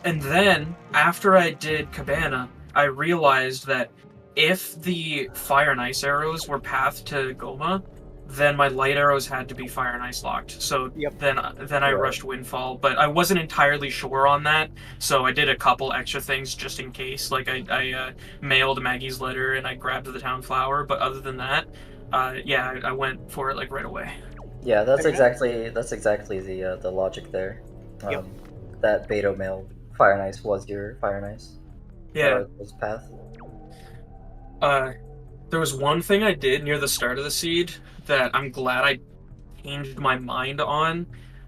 And then, after I did Cabana, I realized that if the fire and ice arrows were path to Goma, then my light arrows had to be fire and ice locked. So Yep. then I Right. rushed Windfall, but I wasn't entirely sure on that. So I did a couple extra things just in case. Like I mailed Maggie's letter and I grabbed the town flower. But other than that, yeah, I went for it like right away. Yeah, that's Very exactly the logic there. Yep. That Beto mail Fire and Ice was your Fire and Ice. Yeah. Was path. There was one thing I did near the start of the seed that I'm glad I changed my mind on.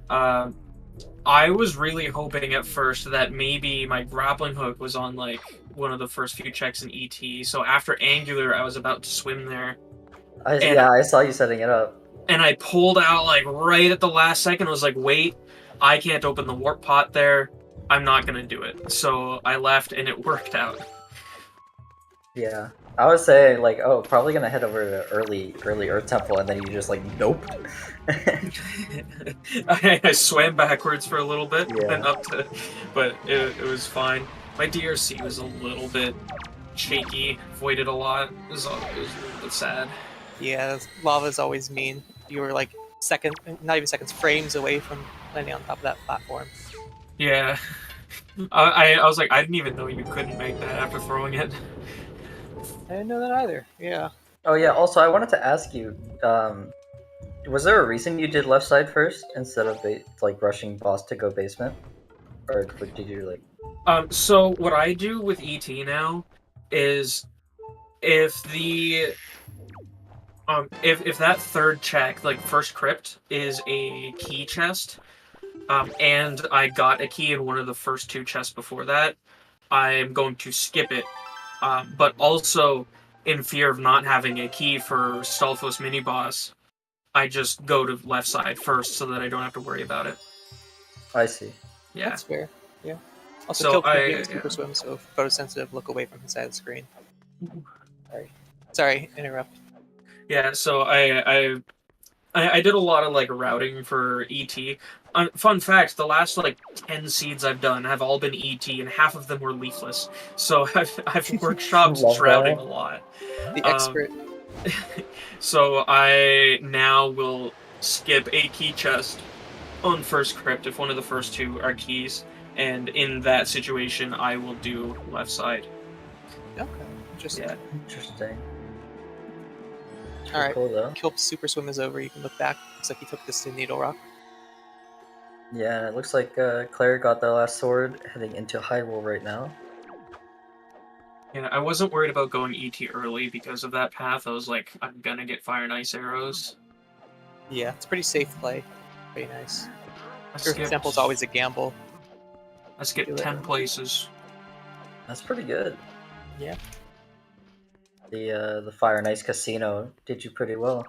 I was really hoping at first that maybe my grappling hook was on like one of the first few checks in ET. So after Angular, I was about to swim there. I saw you setting it up. And I pulled out like right at the last second. I was like, wait, I can't open the warp pot there. I'm not gonna do it. So I left and it worked out. Yeah. I was saying like, oh, probably gonna head over to early Earth Temple, and then you just like, nope. I swam backwards for a little bit Yeah. and up to, but it was fine. My DRC was a little bit shaky, voided a lot. It was a little bit sad. Yeah, lava's always mean. You were like not even seconds, frames away from landing on top of that platform. Yeah. I was like, I didn't even know you couldn't make that after throwing it. I didn't know that either. Yeah. Oh yeah. Also, I wanted to ask you, was there a reason you did left side first instead of like rushing boss to go basement, or did you like? So what I do with ET now is if that third check, like first crypt, is a key chest, and I got a key in one of the first two chests before that, I'm going to skip it. But also, in fear of not having a key for Stalfos mini boss, I just go to left side first so that I don't have to worry about it. I see. Yeah. That's fair. Yeah. Also, So kill super swim, so photosensitive, look away from inside the screen. Sorry, interrupt. Yeah, so I did a lot of like routing for ET. Fun fact: the last like 10 seeds I've done have all been ET, and half of them were leafless. So I've workshopped Love shrouding that. a lot. The expert. So I now will skip a key chest on first crypt if one of the first two are keys, and in that situation I will do left side. Okay, interesting. Yeah. Interesting. All right. Cool though. Kill super swim is over. You can look back. Looks like he took this to Needle Rock. Yeah, it looks like Claire got the last sword, heading into Hyrule right now. Yeah, I wasn't worried about going ET early because of that path. I was like, I'm gonna get fire and ice arrows. Yeah, it's pretty safe play. Pretty nice. I Earth skipped, Temple's always a gamble. I skipped Do it. 10 places. That's pretty good. Yeah. The Fire and Ice Casino did you pretty well.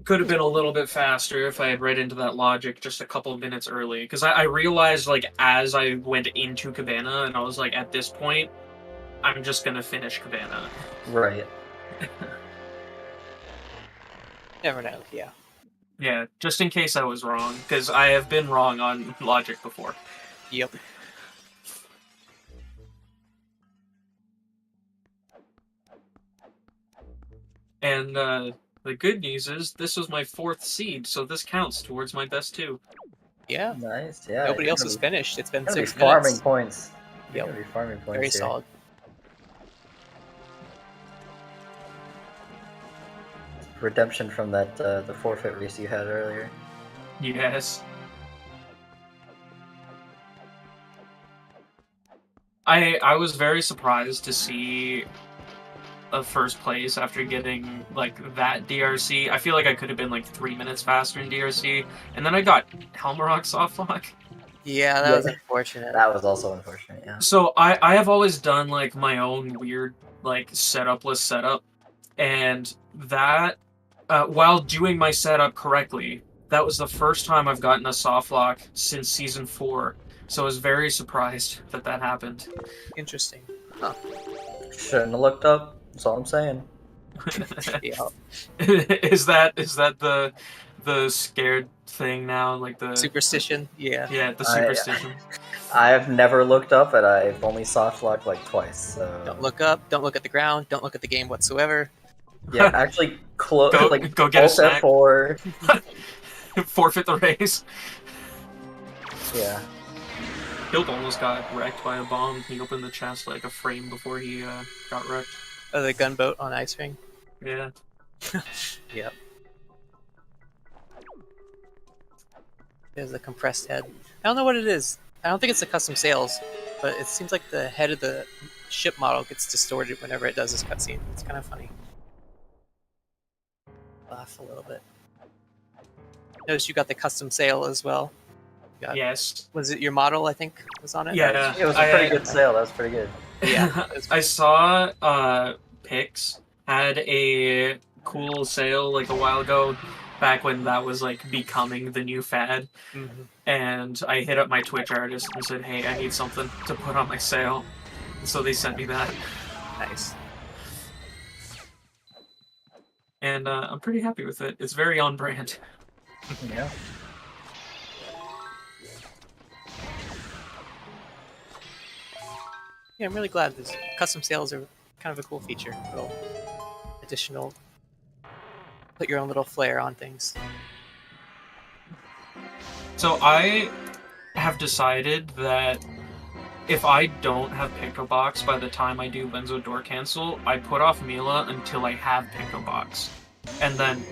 Could have been a little bit faster if I had read into that logic just a couple of minutes early. Because I realized, like, as I went into Cabana, and I was like, at this point, I'm just gonna finish Cabana. Right. Never know. Yeah. Yeah, just in case I was wrong, because I have been wrong on logic before. Yep. And the good news is this was my 4th seed, so this counts towards my best 2. Yeah. Nice. Yeah. Nobody you're else gonna is be- finished. It's been you're gonna be 6 farming minutes. points. You're Yep. gonna be farming points Very here. solid. Redemption from that the forfeit race you had earlier. Yes. I was very surprised to see a first place after getting like that DRC. I feel like I could have been like 3 minutes faster in DRC, and then I got Helmarok softlock. Yeah, that Yeah. was unfortunate. That was also unfortunate. Yeah. So I have always done like my own weird like setupless setup, and that while doing my setup correctly, that was the first time I've gotten a soft lock since season 4. So I was very surprised that that happened. Interesting. Shouldn't have looked up. That's all I'm saying. Yeah. Is that the scared thing now? Like the Superstition. Yeah. yeah, the superstition. I've never looked up, and I've only soft locked like twice. So Don't look up. Don't look at the ground. Don't look at the game whatsoever. yeah, actually, Go like go get a Alt snack. F4. Forfeit the race. Yeah. Guild almost got wrecked by a bomb. He opened the chest like a frame before he got wrecked. Oh, the gunboat on Ice Ring. Yeah. Yep. There's a compressed head. I don't know what it is. I don't think it's the custom sales, but it seems like the head of the ship model gets distorted whenever it does this cutscene. It's kind of funny. Laugh a little bit. Notice you got the custom sail as well. You got, Yes. Was it your model, I think, was on it? Yeah. It was a pretty good sale. That was pretty good. Yeah. I saw Pix had a cool sale like a while ago, back when that was like becoming the new fad. Mm-hmm. And I hit up my Twitch artist and said, "Hey, I need something to put on my sale." And so they sent me that, Nice. and I'm pretty happy with it. It's very on brand. Yeah. Yeah, I'm really glad this custom sales are kind of a cool feature. Little additional, put your own little flair on things. So I have decided that if I don't have Pico Box by the time I do Lenzo Door Cancel, I put off Mila until I have Pico Box. And then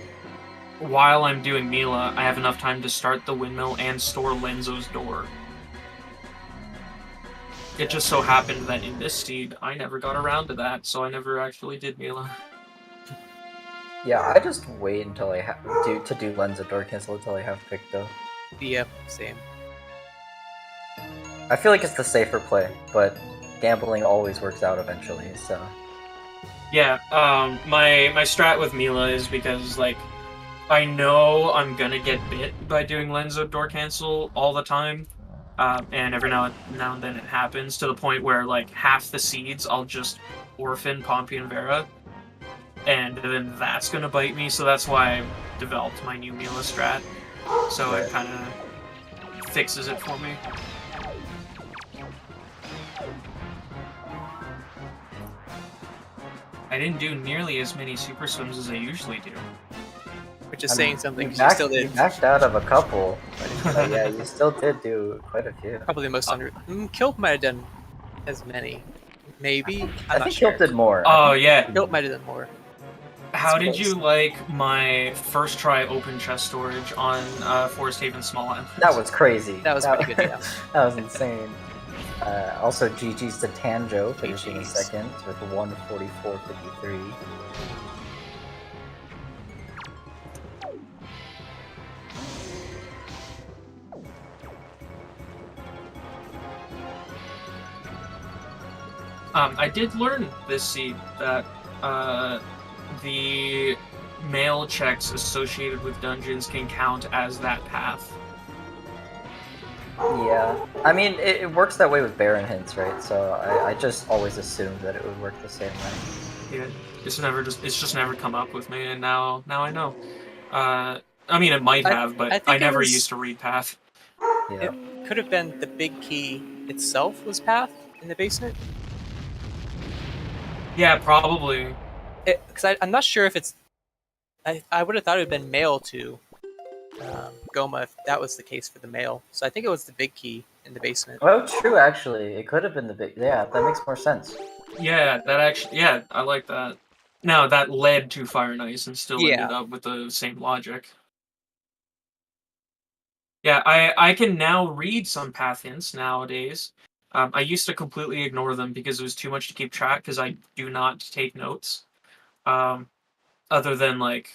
while I'm doing Mila, I have enough time to start the windmill and store Lenzo's door. It just so happened that in this seed, I never got around to that, so I never actually did Mila. Yeah, I just wait until I do Lens of Door Cancel until I have Picto. Yep, same. I feel like it's the safer play, but gambling always works out eventually, so... Yeah, my strat with Mila is because, like, I know I'm gonna get bit by doing Lenzo Door Cancel all the time, and every now and then it happens to the point where, like, half the seeds I'll just orphan Pompey and Vera, and then that's gonna bite me, so that's why I developed my new Mila strat, so it kind of fixes it for me. I didn't do nearly as many super swims as I usually do. Which is saying something. You You still did. backed out of a couple, but yeah, you still did do quite a few. Probably the most under. Kilt might have done as many. Maybe. I I'm not think sure. Kilt did more. Oh, yeah. Kilt might have done more. How It's did close. you like my first try open chest storage on Forest Haven Small Island? That was crazy. That was pretty good, yeah. That was insane. Also, GG's to Tanjo, finishing in GG's. second with 144.53. I did learn this seed that the mail checks associated with dungeons can count as that path. Yeah, I mean, it works that way with Baron hints, right? So I just always assumed that it would work the same way. Yeah, it's just never come up with me, and now I know. I mean, it might have, but think I it never was- used to read path. Yeah. It could have been the big key itself was path in the basement. Yeah, probably. Because I'm not sure if it's. I would have thought it would have been mail to Goma if that was the case for the mail. So I think it was the big key in the basement. Well, true, actually. It could have been the big... Yeah, that makes more sense. Yeah, that actually. Yeah, I like that. Now that led to Fire and Ice and still Yeah. ended up with the same logic. Yeah, I can now read some path hints nowadays. I used to completely ignore them because it was too much to keep track because I do not take notes. Other than like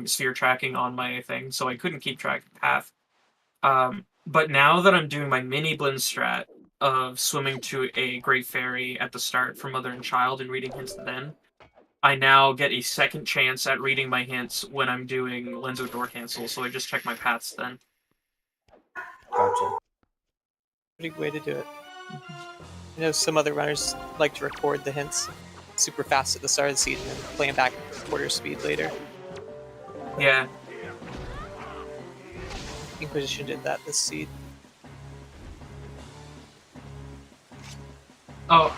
sphere tracking on my thing, so I couldn't keep track of path. But now that I'm doing my mini blend strat of swimming to a Great Fairy at the start for Mother and Child and reading hints then, I now get a second chance at reading my hints when I'm doing Lenzo door cancel, so I just check my paths then. Gotcha. Pretty good way to do it. I know some other runners like to record the hints super fast at the start of the season and play them back at quarter speed later. Yeah. Inquisition did that this seed. Oh,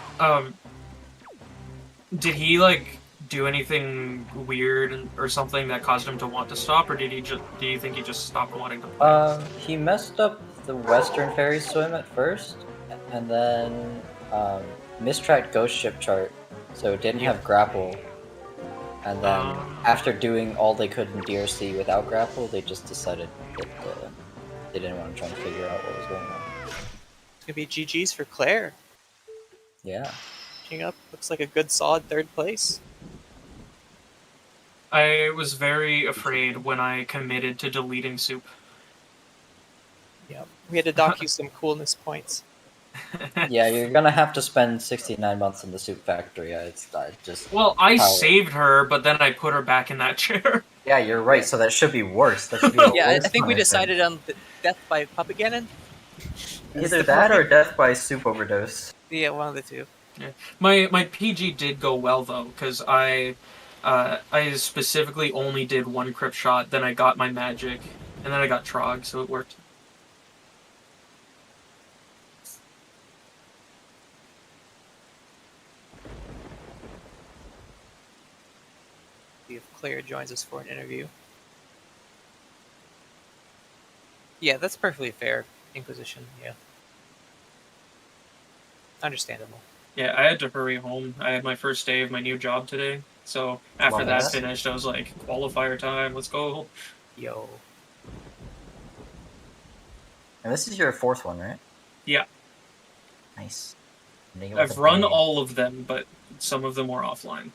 did he like do anything weird or something that caused him to want to stop, or did he just? Do you think he just stopped wanting to play? He messed up the Western Ferry swim at first, and then mistracked Ghost Ship chart, so it didn't have grapple. And then after doing all they could in DRC without grapple, they just decided that they didn't want to try and figure out what was going on. It's gonna be GG's for Claire. Yeah. King up looks like a good solid third place. I was very afraid when I committed to deleting soup. Yeah, we had to dock you some coolness points. Yeah, you're gonna have to spend 69 months in the soup factory. It's just. Well, I saved her, but then I put her back in that chair. Yeah, you're right. So that should be worse. That should be Yeah, I think we decided on the death by Puppaganon. Either that or death by soup overdose. Yeah, one of the two. Yeah. My PG did go well though, because I specifically only did one crypt shot, then I got my magic, and then I got Trog, so it worked. See if Claire joins us for an interview. Yeah, that's perfectly fair. Inquisition, yeah. Understandable. Yeah, I had to hurry home. I had my first day of my new job today, so after that finished, I was like, qualifier time, let's go. Yo. And this is your fourth one, right? Yeah. Nice. I've run all of them, but some of them were offline.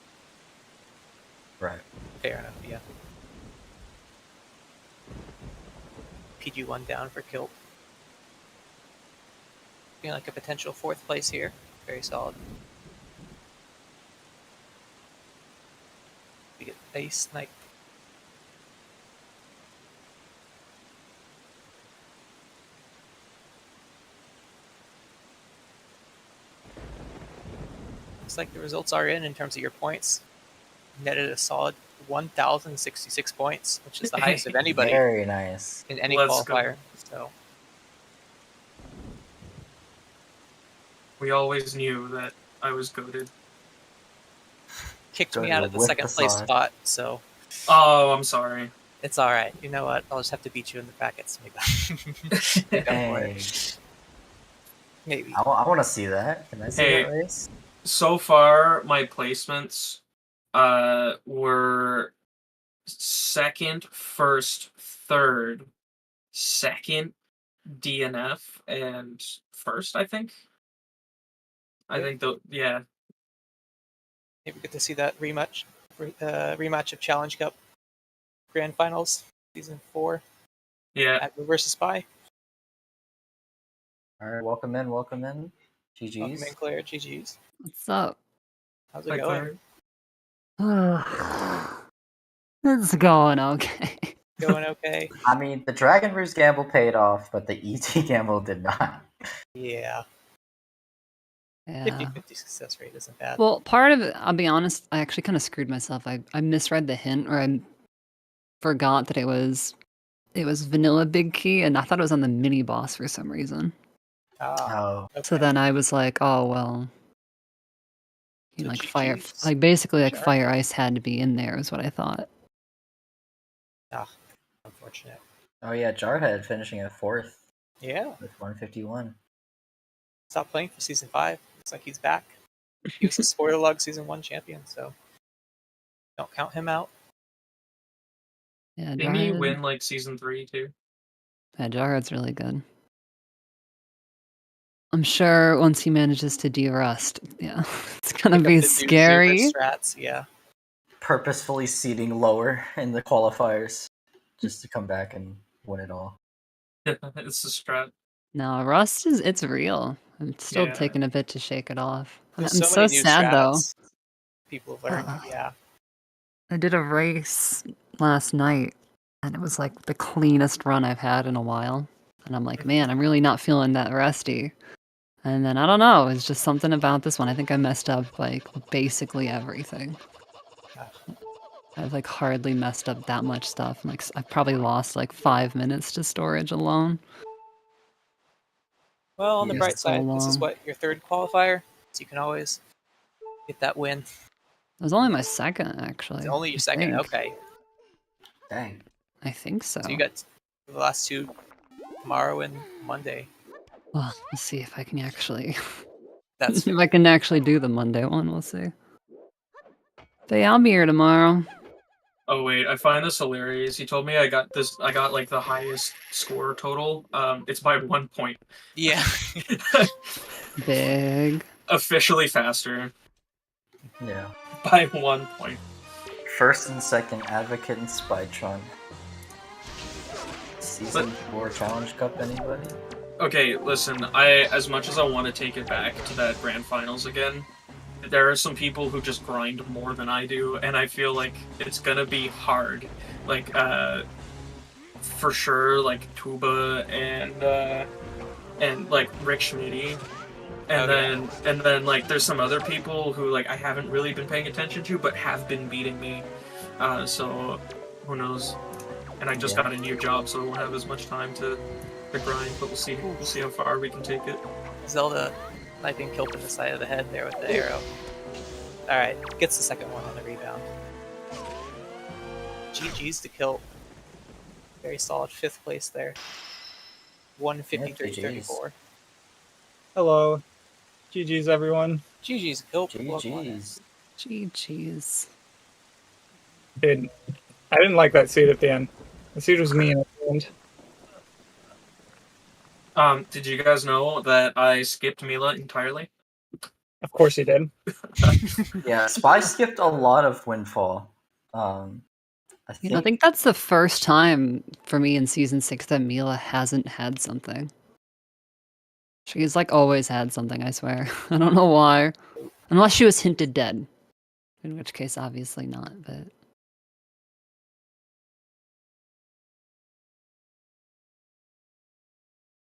Right. Fair enough, yeah. PG1 down for Kilt. Feeling like a potential fourth place here. Very solid. We get Ace Knight. Looks like the results are in terms of your points. Netted a solid 1,066 points, which is the highest of anybody. Very nice. In any qualifier. So we always knew that I was goated. Kicked me out of the second place spot, so. Oh, I'm sorry. It's alright. You know what? I'll just have to beat you in the brackets. Maybe. I want to see that. Can I see that race? So far, my placements were second, first, third, second, DNF, and first, I think. I think, yeah. Maybe we get to see that rematch of Challenge Cup Grand Finals, Season 4. Yeah. At Reverse Spy. Alright, welcome in. GG's. Welcome in, Claire. GG's. What's up? How's it going? It's going okay. Going okay? I mean, the Dragon Ruse gamble paid off, but the ET gamble did not. Yeah. 50-50 success rate isn't bad. Well, part of it, I'll be honest, I actually kind of screwed myself. I misread the hint, or I forgot that it was vanilla big key, and I thought it was on the mini boss for some reason. Oh. Okay. So then I was like, oh well. So like fire, like basically like fire ice had to be in there is what I thought. Ah, unfortunate. Oh yeah, Jarhead finishing at 4th. Yeah. With 151. Stopped playing for Season 5. Looks like he's back. He was a spoiler log Season 1 champion, so don't count him out. Yeah, Didn't he win like Season 3 too? Yeah, Jarhead's really good. I'm sure once he manages to de-rust, yeah, it's gonna be scary. Strats, yeah. Purposefully seeding lower in the qualifiers just to come back and win it all. It's a strat. No, rust it's real. I'm still taking a bit to shake it off. There's I'm so sad though. people have learned. Yeah. I did a race last night, and it was like the cleanest run I've had in a while. And I'm like, man, I'm really not feeling that rusty. And then I don't know, it's just something about this one. I think I messed up like basically everything. Gosh. I've like hardly messed up that much stuff. Like I've probably lost like 5 minutes to storage alone. Well, on the Yeah, bright so side, this is long. what your third qualifier, so you can always get that win. It was only my second, actually. It's only your I second. think. Okay. Dang. I think so. So you got the last two tomorrow and Monday. Well, let's see if I can actually. That's if I can actually do the Monday one. We'll see. But yeah, I'll be here tomorrow. Oh wait, I find this hilarious. He told me I got like the highest score total. It's by 1 point. yeah. Big. Officially faster Yeah. by 1 point. First and second, Advocate and Spytron. Season 4 Challenge Cup, anybody? Okay, listen, as much as I want to take it back to that grand finals again, there are some people who just grind more than I do, and I feel like it's gonna be hard. Like, for sure, like Tuba and like Rick Schmitty. And then like there's some other people who like I haven't really been paying attention to but have been beating me. So who knows? And I just got a new job, so I won't have as much time to grind, but we'll see. We'll see how far we can take it. Zelda sniping Kilp in the side of the head there with the arrow. Alright, gets the second one on the rebound. GG's to Kilp. Very solid 5th place there. 153.34. Hello. GG's, everyone. GG's Kilp. Well done. GG's. GG's. Dude, I didn't like that seed at the end. The seed was mean at the end. Did you guys know that I skipped Mila entirely? Of course he did. Yeah, Spy skipped a lot of Windfall. I I think that's the first time for me in season 6 that Mila hasn't had something. She's like always had something, I swear. I don't know why. Unless she was hinted dead. In which case, obviously not, but.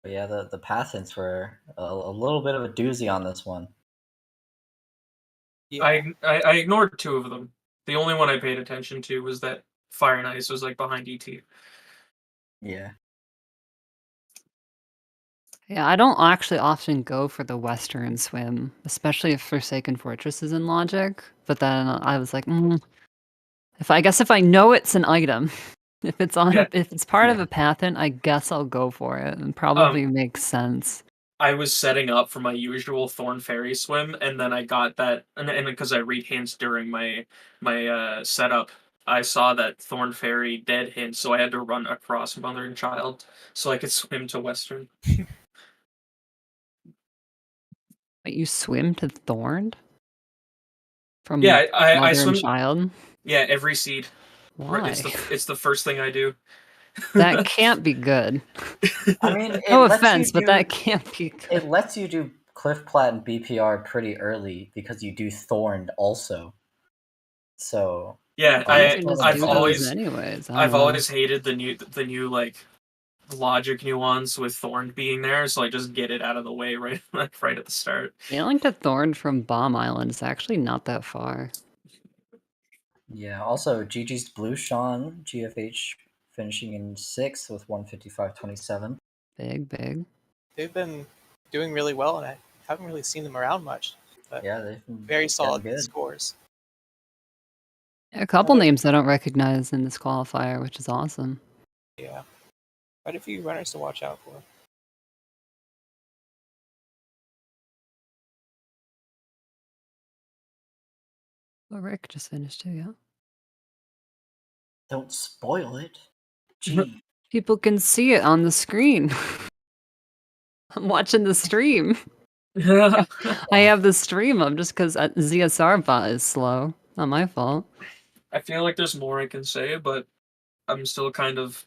But yeah, the path hints were a little bit of a doozy on this one. Yeah. I ignored 2 of them. The only one I paid attention to was that Fire and Ice was like behind ET. Yeah. Yeah, I don't actually often go for the Western swim, especially if Forsaken Fortress is in Logic. But then I was like, if I know it's an item, if it's on, if it's part of a path hint, I guess I'll go for it, and probably makes sense. I was setting up for my usual Thorn Fairy swim, and then I got that, and because I read hints during my setup, I saw that Thorn Fairy dead hint, so I had to run across Mother and Child so I could swim to Western. But you swim to Thorned? From Yeah, I Mother swim. and Child? Yeah, every seed. Why? It's the first thing I do. That can't be good. I mean, No offense, but that can't be good. It lets you do Cliff Plat and BPR pretty early because you do Thorned also. So yeah, I've always hated the new like logic nuance with Thorned being there, so I just get it out of the way right at the start. Sailing to Thorned from Bomb Island is actually not that far. Yeah, also GG's Blue Sean, GFH finishing in 6th with 155.27. Big. They've been doing really well, and I haven't really seen them around much. But yeah, they've been very solid good scores. A couple names I don't recognize in this qualifier, which is awesome. Yeah. Quite a few runners to watch out for. Well, Rick just finished too, yeah. Don't spoil it. Gee. People can see it on the screen. I'm watching the stream. I have the stream up just because ZSR bot is slow. Not my fault. I feel like there's more I can say, but I'm still kind of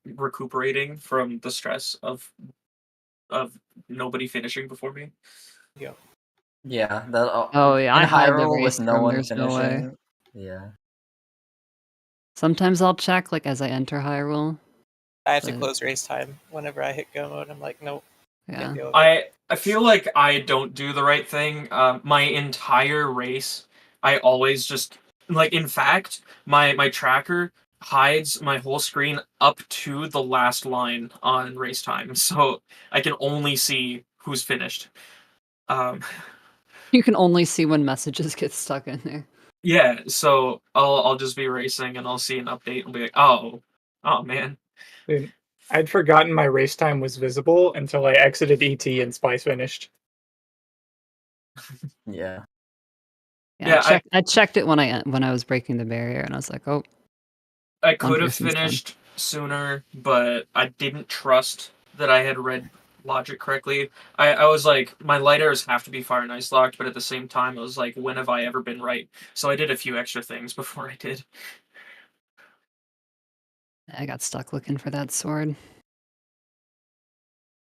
recuperating from the stress of nobody finishing before me. Yeah. Yeah, that. Oh yeah, in I hide the Hyrule race with no room. one There's no way. finishing. Yeah. Sometimes I'll check like as I enter Hyrule. I have to But- close race time whenever I hit go mode. I'm like, nope, Yeah. can't deal with it. I feel like I don't do the right thing. My entire race, I always just like. In fact, my tracker hides my whole screen up to the last line on race time, so I can only see who's finished. You can only see when messages get stuck in there. Yeah, so I'll just be racing and I'll see an update and be like, oh man. Dude, I'd forgotten my race time was visible until I exited ET and Spice finished. Yeah. Yeah, I checked it when I was breaking the barrier, and I was like, oh, I could have person's done. finished sooner, but I didn't trust that I had read logic correctly. I was like, my light arrows have to be fire and ice locked, but at the same time, I was like, when have I ever been right? So I did a few extra things before I did. I got stuck looking for that sword.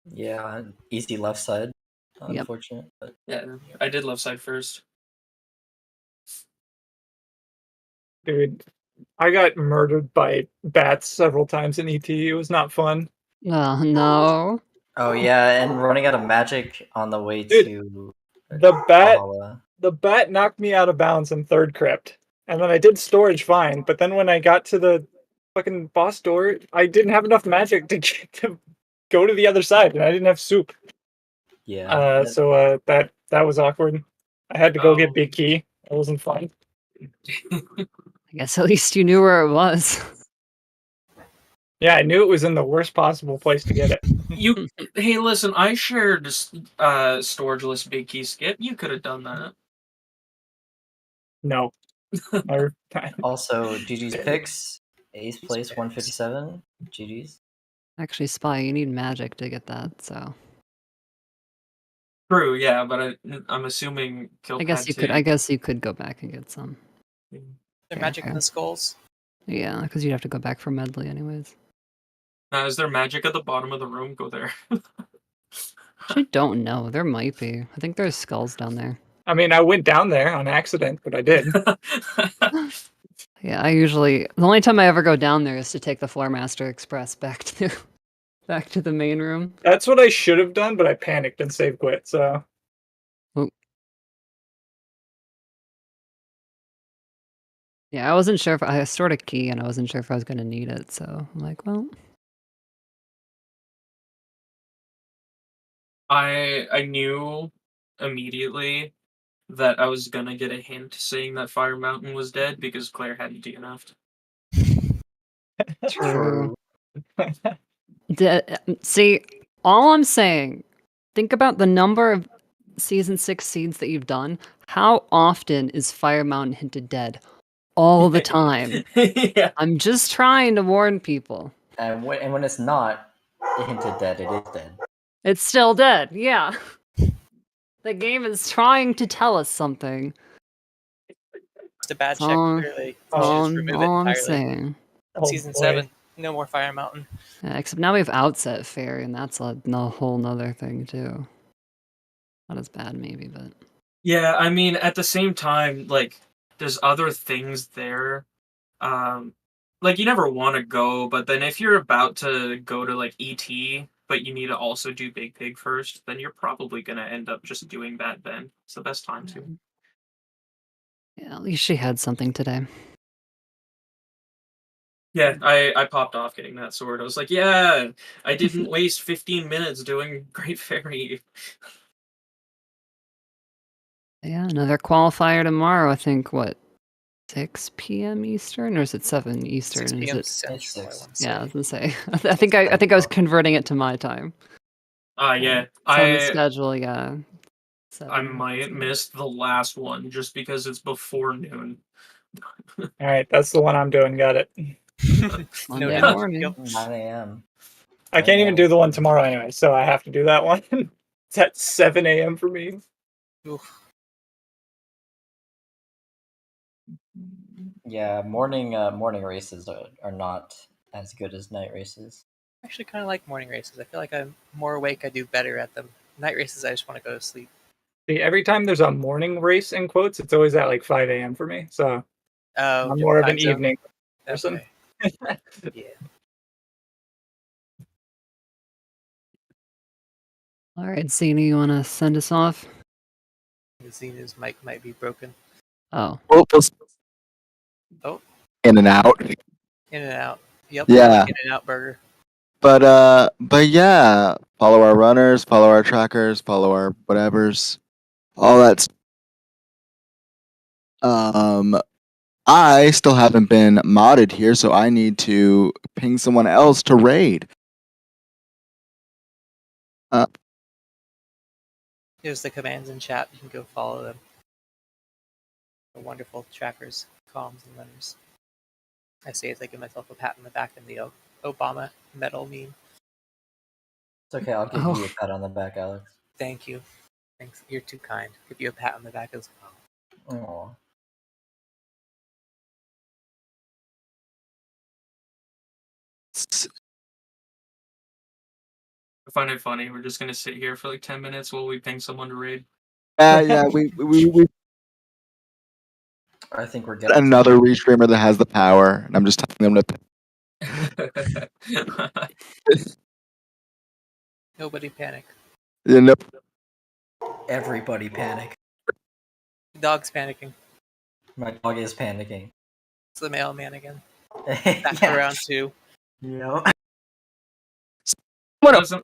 Yeah, easy left side. Yep. Unfortunate, but Yeah, I did left side first. Dude, I got murdered by bats several times in ET. It was not fun. Oh no. oh yeah, and running out of magic on the way Dude, to The bat Valhalla. the bat knocked me out of bounds in third crypt. And then I did storage fine, but then when I got to the fucking boss door, I didn't have enough magic to go to the other side, and I didn't have soup. Yeah. So that was awkward. I had to go Oh. get Big Key. It wasn't fun. I guess at least you knew where it was. Yeah, I knew it was in the worst possible place to get it. Hey, listen, I shared storageless big key skip. You could have done that. No. Never. Also, GG's picks. Ace place 157. GG's. Actually, Spy, you need magic to get that, so True, yeah, but I'm assuming Kill I guess you could. I guess you could go back and get some. There's Yeah, magic in okay. the skulls. Yeah, because you'd have to go back for medley anyways. Now, is there magic at the bottom of the room? Go there. Actually, don't know. There might be. I think there's skulls down there. I mean, I went down there on accident, but I did. Yeah, the only time I ever go down there is to take the Floormaster Express back to the main room. That's what I should have done, but I panicked and save quit, so. Yeah, I wasn't sure if I stored a key and I wasn't sure if I was going to need it, so I'm like, well, I knew immediately that I was gonna get a hint saying that Fire Mountain was dead because Claire hadn't DNF'd. true. See, all I'm saying, think about the number of Season 6 seeds that you've done. How often is Fire Mountain hinted dead? All the time. Yeah. I'm just trying to warn people. And when it's not hinted dead, it is dead. It's still dead, yeah. The game is trying to tell us something. It's a bad That's check, all- clearly. all- You should just remove it all I'm entirely. saying. Oh, Season boy. 7, no more Fire Mountain. Yeah, except now we have Outset Fairy, and that's a whole nother thing, too. Not as bad, maybe, but... Yeah, I mean, at the same time, like, there's other things there. Like, you never want to go, but then if you're about to go to, like, ET, but you need to also do Big Pig first, then you're probably going to end up just doing that then. It's the best time to. Yeah, at least she had something today. Yeah, I popped off getting that sword. I was like, yeah, I didn't waste 15 minutes doing Great Fairy. Yeah, another qualifier tomorrow, I think, what, 6 p.m. Eastern? Or is it 7 Eastern? 6 Is p.m. it... Central, I Six. want to say. Yeah, I was gonna say. I think I was converting it to my time. Yeah, It's on the schedule, yeah. 7, I might so- miss the last one just because it's before noon. Alright, that's the one I'm doing. Got it. Monday Noted. morning. Yep. 9 a.m. I can't even do the one tomorrow anyway, so I have to do that one. It's at 7 a.m. for me. Oof. Yeah, morning races are not as good as night races. I actually kind of like morning races. I feel like I'm more awake. I do better at them. Night races, I just want to go to sleep. See, every time there's a morning race in quotes, it's always at like 5 a.m. for me. So Oh, I'm more of time an zone. evening person. Okay. Yeah. All right, Zini, you want to send us off? Xena's mic might be broken. Oh, Well, Oh, in and out. in and out. Yep. Yeah. Like in and out burger. But yeah, follow our runners, follow our trackers, follow our whatevers, all that. I still haven't been modded here, so I need to ping someone else to raid. There's the commands in chat. You can go follow them. They're wonderful trackers, comms, and runners. I say it like give myself a pat on the back in the Obama medal meme. It's okay, I'll give Oh. you a pat on the back, Alex. Thank you. Thanks. You're too kind. Give you a pat on the back as well. Aw. I find it funny. We're just gonna sit here for like 10 minutes while we ping someone to raid. Yeah, we I think we're getting another restreamer that has the power, and I'm just telling them to. Nobody panic. You know, everybody panic. Dog's panicking. My dog is panicking. It's the mailman again. Back for Yeah. round 2. Yep. Listen,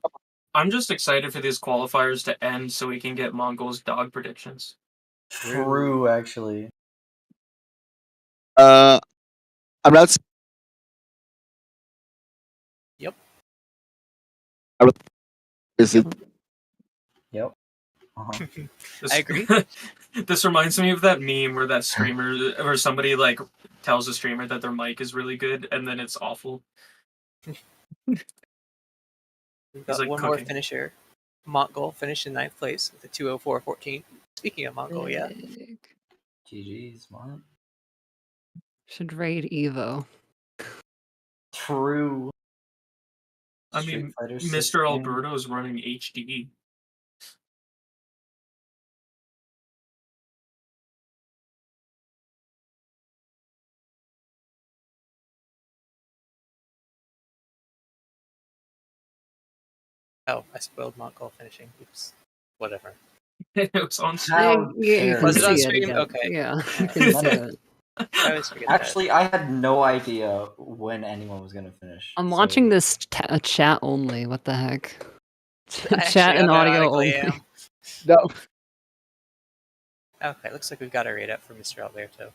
I'm just excited for these qualifiers to end so we can get Mongol's dog predictions. True, actually. I'm not. Yep. Is it? Yep. Uh-huh. I agree. This reminds me of that meme where that streamer or somebody like tells a streamer that their mic is really good and then it's awful. We've got like one more cooking. finisher. Mongol finished in 9th place with a 2:04.14. Speaking of Mongol, yeah. sick. GG's, man. Should raid Evo. True. I Street mean, Fighter Mr. 6 game. Alberto is running HD. Oh, I spoiled Mongol finishing. Oops. Whatever. It was on stream. How Yeah, you dare can Was it on see stream? again. Okay. Yeah, you Alright. can see it. I always forget that. Actually, I had no idea when anyone was gonna finish. I'm so- watching this chat only. What the heck? I Chat actually and audio unironically only. am. No. Okay, looks like we've got a raid up for Mr. Alberto.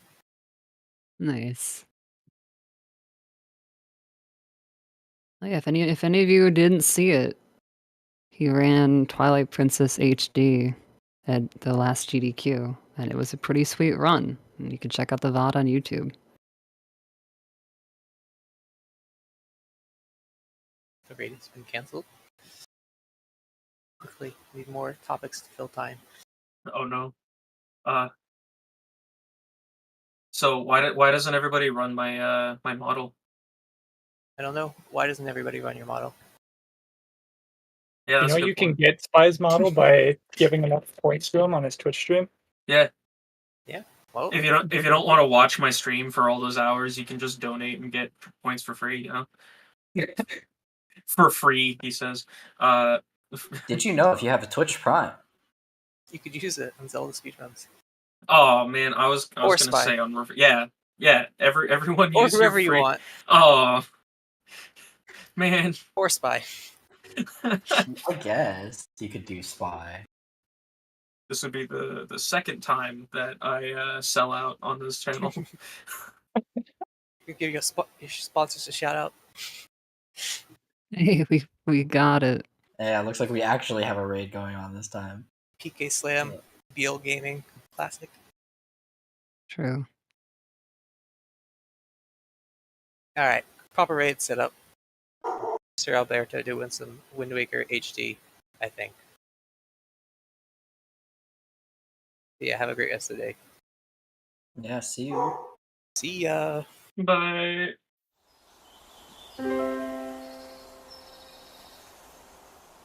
Nice. Oh, yeah, if any of you didn't see it, he ran Twilight Princess HD at the last GDQ, and it was a pretty sweet run. And you can check out the VOD on YouTube. The raid has been cancelled. Quickly, need more topics to fill time. Oh no. So why doesn't everybody run my my model? I don't know. Why doesn't everybody run your model? Yeah, You that's know a good you can point. get Spy's model by giving enough points to him on his Twitch stream. Yeah. Well, If you don't want to watch my stream for all those hours, you can just donate and get points for free, you know? For free, he says. Did you know if you have a Twitch Prime? you could use it on ZeldaSpeedRuns. Oh man, I was Or gonna Spy. say on yeah. Everyone Or use whoever your you free. want. Oh man. Or Spy. I guess you could do Spy. This would be the second time that I sell out on this channel. You give your sponsors a shout out. Hey, we got it. Yeah, it looks like we actually have a raid going on this time. PK Slam, Yeah. Beal Gaming, classic. True. All right, proper raid setup. Mr. Alberto doing some Wind Waker HD, I think. Yeah, have a great rest of the day. Yeah, see you. See ya. Bye.